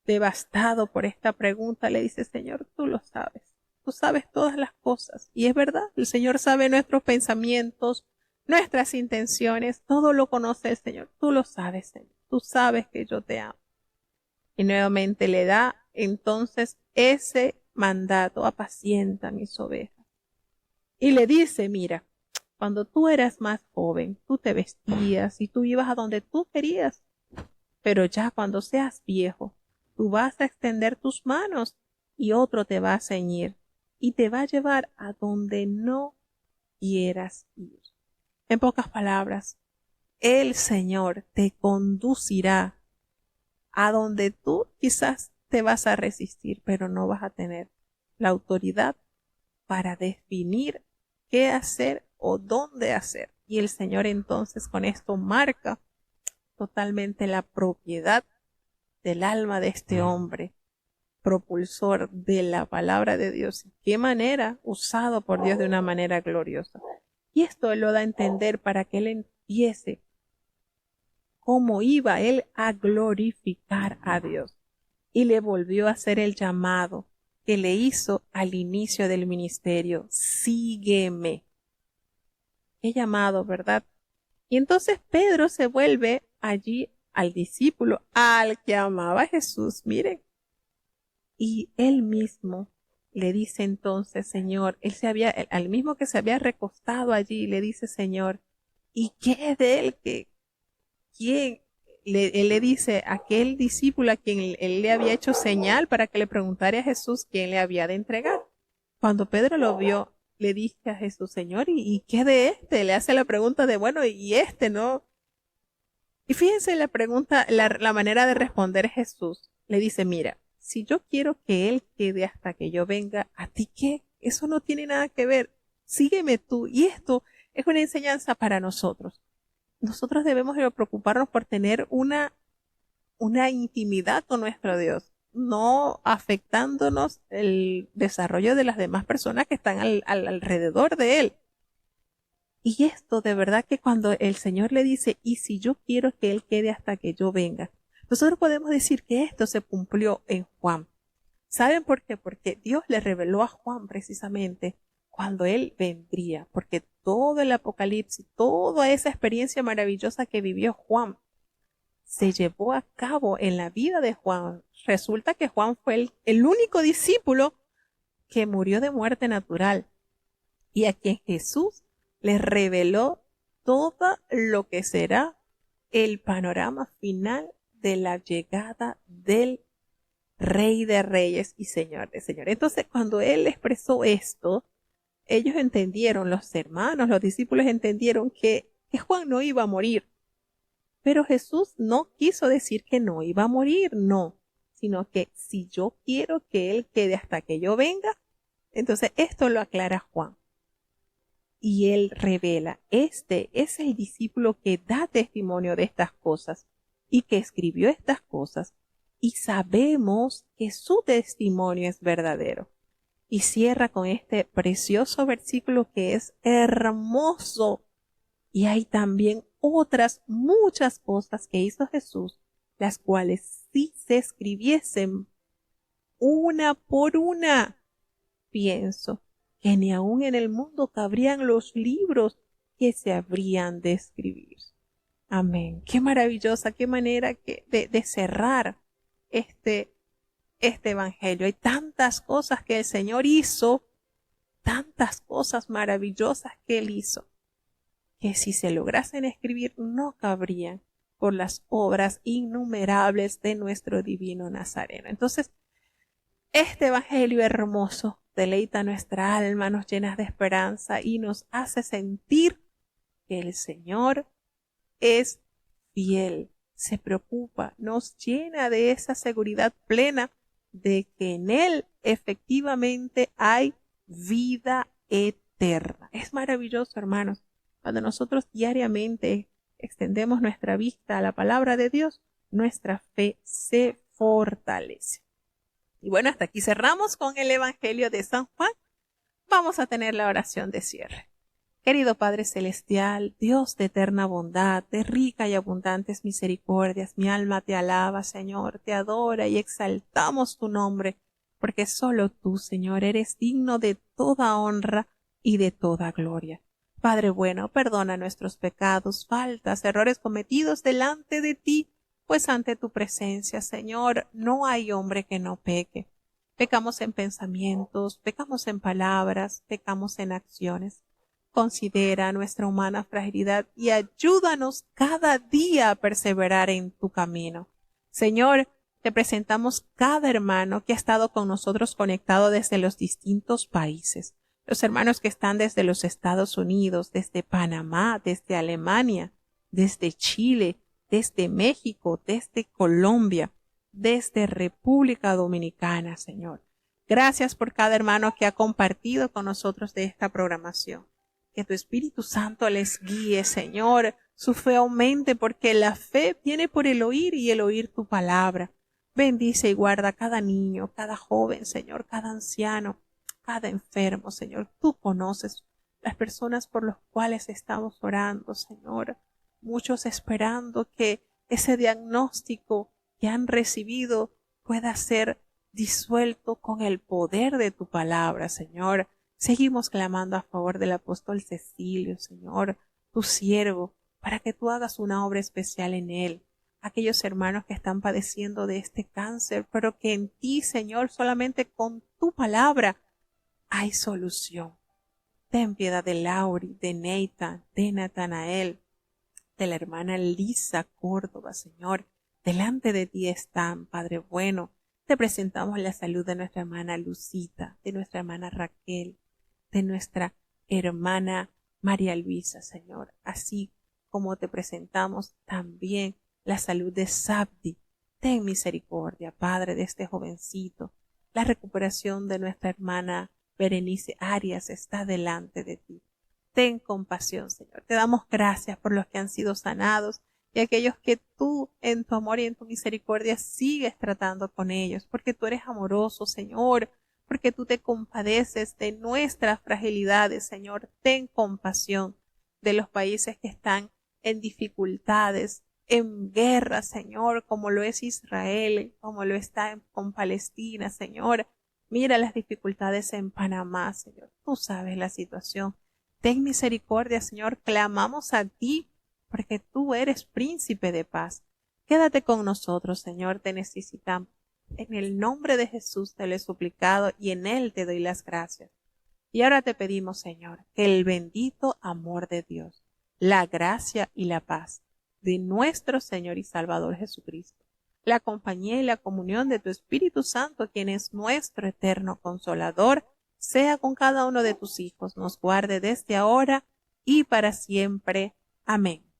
devastado por esta pregunta, le dice, Señor, tú lo sabes. Tú sabes todas las cosas. Y es verdad, el Señor sabe nuestros pensamientos, nuestras intenciones, todo lo conoce el Señor. Tú lo sabes, Señor. Tú sabes que yo te amo. Y nuevamente le da entonces ese mandato, apacienta mis ovejas. Y le dice, mira, cuando tú eras más joven, tú te vestías y tú ibas a donde tú querías. Pero ya cuando seas viejo, tú vas a extender tus manos y otro te va a ceñir y te va a llevar a donde no quieras ir. En pocas palabras, el Señor te conducirá a donde tú quizás te vas a resistir, pero no vas a tener la autoridad para definir qué hacer o dónde hacer. Y el Señor entonces con esto marca totalmente la propiedad del alma de este hombre, propulsor de la palabra de Dios. ¿Qué manera? Usado por Dios de una manera gloriosa. Y esto lo da a entender para que él empiece cómo iba él a glorificar a Dios. Y le volvió a hacer el llamado que le hizo al inicio del ministerio: sígueme. Qué llamado, ¿verdad? Y entonces Pedro se vuelve allí al discípulo, al que amaba a Jesús, miren. Y él mismo le dice entonces: Señor, al mismo que se había recostado allí, le dice: Señor, ¿y qué es de él? ¿Quién? Él le dice a aquel discípulo a quien él le había hecho señal para que le preguntara a Jesús quién le había de entregar. Cuando Pedro lo vio, le dice a Jesús: Señor, ¿y qué de este? Le hace la pregunta de, bueno, ¿y este no? Y fíjense la pregunta, la manera de responder Jesús. Le dice: mira, si yo quiero que él quede hasta que yo venga, ¿a ti qué? Eso no tiene nada que ver. Sígueme tú. Y esto es una enseñanza para nosotros. Nosotros debemos preocuparnos por tener una intimidad con nuestro Dios, no afectándonos el desarrollo de las demás personas que están alrededor de él. Y esto de verdad que cuando el Señor le dice: y si yo quiero que él quede hasta que yo venga, nosotros podemos decir que esto se cumplió en Juan. ¿Saben por qué? Porque Dios le reveló a Juan precisamente cuando él vendría, porque todo el Apocalipsis, toda esa experiencia maravillosa que vivió Juan, se llevó a cabo en la vida de Juan. Resulta que Juan fue el único discípulo que murió de muerte natural y a quien Jesús le reveló todo lo que será el panorama final de la llegada del Rey de Reyes y Señor de Señores. Entonces, cuando él expresó esto, ellos entendieron, los hermanos, los discípulos entendieron que Juan no iba a morir. Pero Jesús no quiso decir que no iba a morir, no, sino que si yo quiero que él quede hasta que yo venga, entonces esto lo aclara Juan. Y él revela: este es el discípulo que da testimonio de estas cosas y que escribió estas cosas, y sabemos que su testimonio es verdadero. Y cierra con este precioso versículo que es hermoso. Y hay también otras muchas cosas que hizo Jesús, las cuales si se escribiesen una por una, pienso que ni aun en el mundo cabrían los libros que se habrían de escribir. Amén. Qué maravillosa, qué manera de cerrar este evangelio. Hay tantas cosas que el Señor hizo, tantas cosas maravillosas que Él hizo, que si se lograsen escribir no cabrían por las obras innumerables de nuestro divino Nazareno. Entonces, este evangelio hermoso deleita nuestra alma, nos llena de esperanza y nos hace sentir que el Señor es fiel, se preocupa, nos llena de esa seguridad plena de que en Él efectivamente hay vida eterna. Es maravilloso, hermanos, cuando nosotros diariamente extendemos nuestra vista a la palabra de Dios, nuestra fe se fortalece. Y bueno, hasta aquí cerramos con el Evangelio de San Juan. Vamos a tener la oración de cierre. Querido Padre Celestial, Dios de eterna bondad, de rica y abundantes misericordias, mi alma te alaba, Señor, te adora y exaltamos tu nombre, porque solo tú, Señor, eres digno de toda honra y de toda gloria. Padre bueno, perdona nuestros pecados, faltas, errores cometidos delante de ti, pues ante tu presencia, Señor, no hay hombre que no peque. Pecamos en pensamientos, pecamos en palabras, pecamos en acciones. Considera nuestra humana fragilidad y ayúdanos cada día a perseverar en tu camino. Señor, te presentamos cada hermano que ha estado con nosotros conectado desde los distintos países. Los hermanos que están desde los Estados Unidos, desde Panamá, desde Alemania, desde Chile, desde México, desde Colombia, desde República Dominicana, Señor. Gracias por cada hermano que ha compartido con nosotros de esta programación. Que tu Espíritu Santo les guíe, Señor, su fe aumente, porque la fe viene por el oír y el oír tu palabra. Bendice y guarda a cada niño, cada joven, Señor, cada anciano, cada enfermo, Señor. Tú conoces las personas por las cuales estamos orando, Señor. Muchos esperando que ese diagnóstico que han recibido pueda ser disuelto con el poder de tu palabra, Señor. Seguimos clamando a favor del apóstol Cecilio, Señor, tu siervo, para que tú hagas una obra especial en él. Aquellos hermanos que están padeciendo de este cáncer, pero que en ti, Señor, solamente con tu palabra hay solución. Ten piedad de Lauri, de Nathan, de Natanael, de la hermana Lisa Córdoba, Señor. Delante de ti están, Padre bueno. Te presentamos la salud de nuestra hermana Lucita, de nuestra hermana Raquel, de nuestra hermana María Luisa, Señor. Así como te presentamos también la salud de Sabdi. Ten misericordia, Padre, de este jovencito. La recuperación de nuestra hermana Berenice Arias está delante de ti. Ten compasión, Señor. Te damos gracias por los que han sido sanados y aquellos que tú, en tu amor y en tu misericordia, sigues tratando con ellos, porque tú eres amoroso, Señor, porque tú te compadeces de nuestras fragilidades, Señor. Ten compasión de los países que están en dificultades, en guerra, Señor, como lo es Israel, como lo está con Palestina, Señor. Mira las dificultades en Panamá, Señor. Tú sabes la situación. Ten misericordia, Señor. Clamamos a ti, porque tú eres príncipe de paz. Quédate con nosotros, Señor. Te necesitamos. En el nombre de Jesús te lo he suplicado y en él te doy las gracias. Y ahora te pedimos, Señor, que el bendito amor de Dios, la gracia y la paz de nuestro Señor y Salvador Jesucristo, la compañía y la comunión de tu Espíritu Santo, quien es nuestro eterno Consolador, sea con cada uno de tus hijos, nos guarde desde ahora y para siempre. Amén.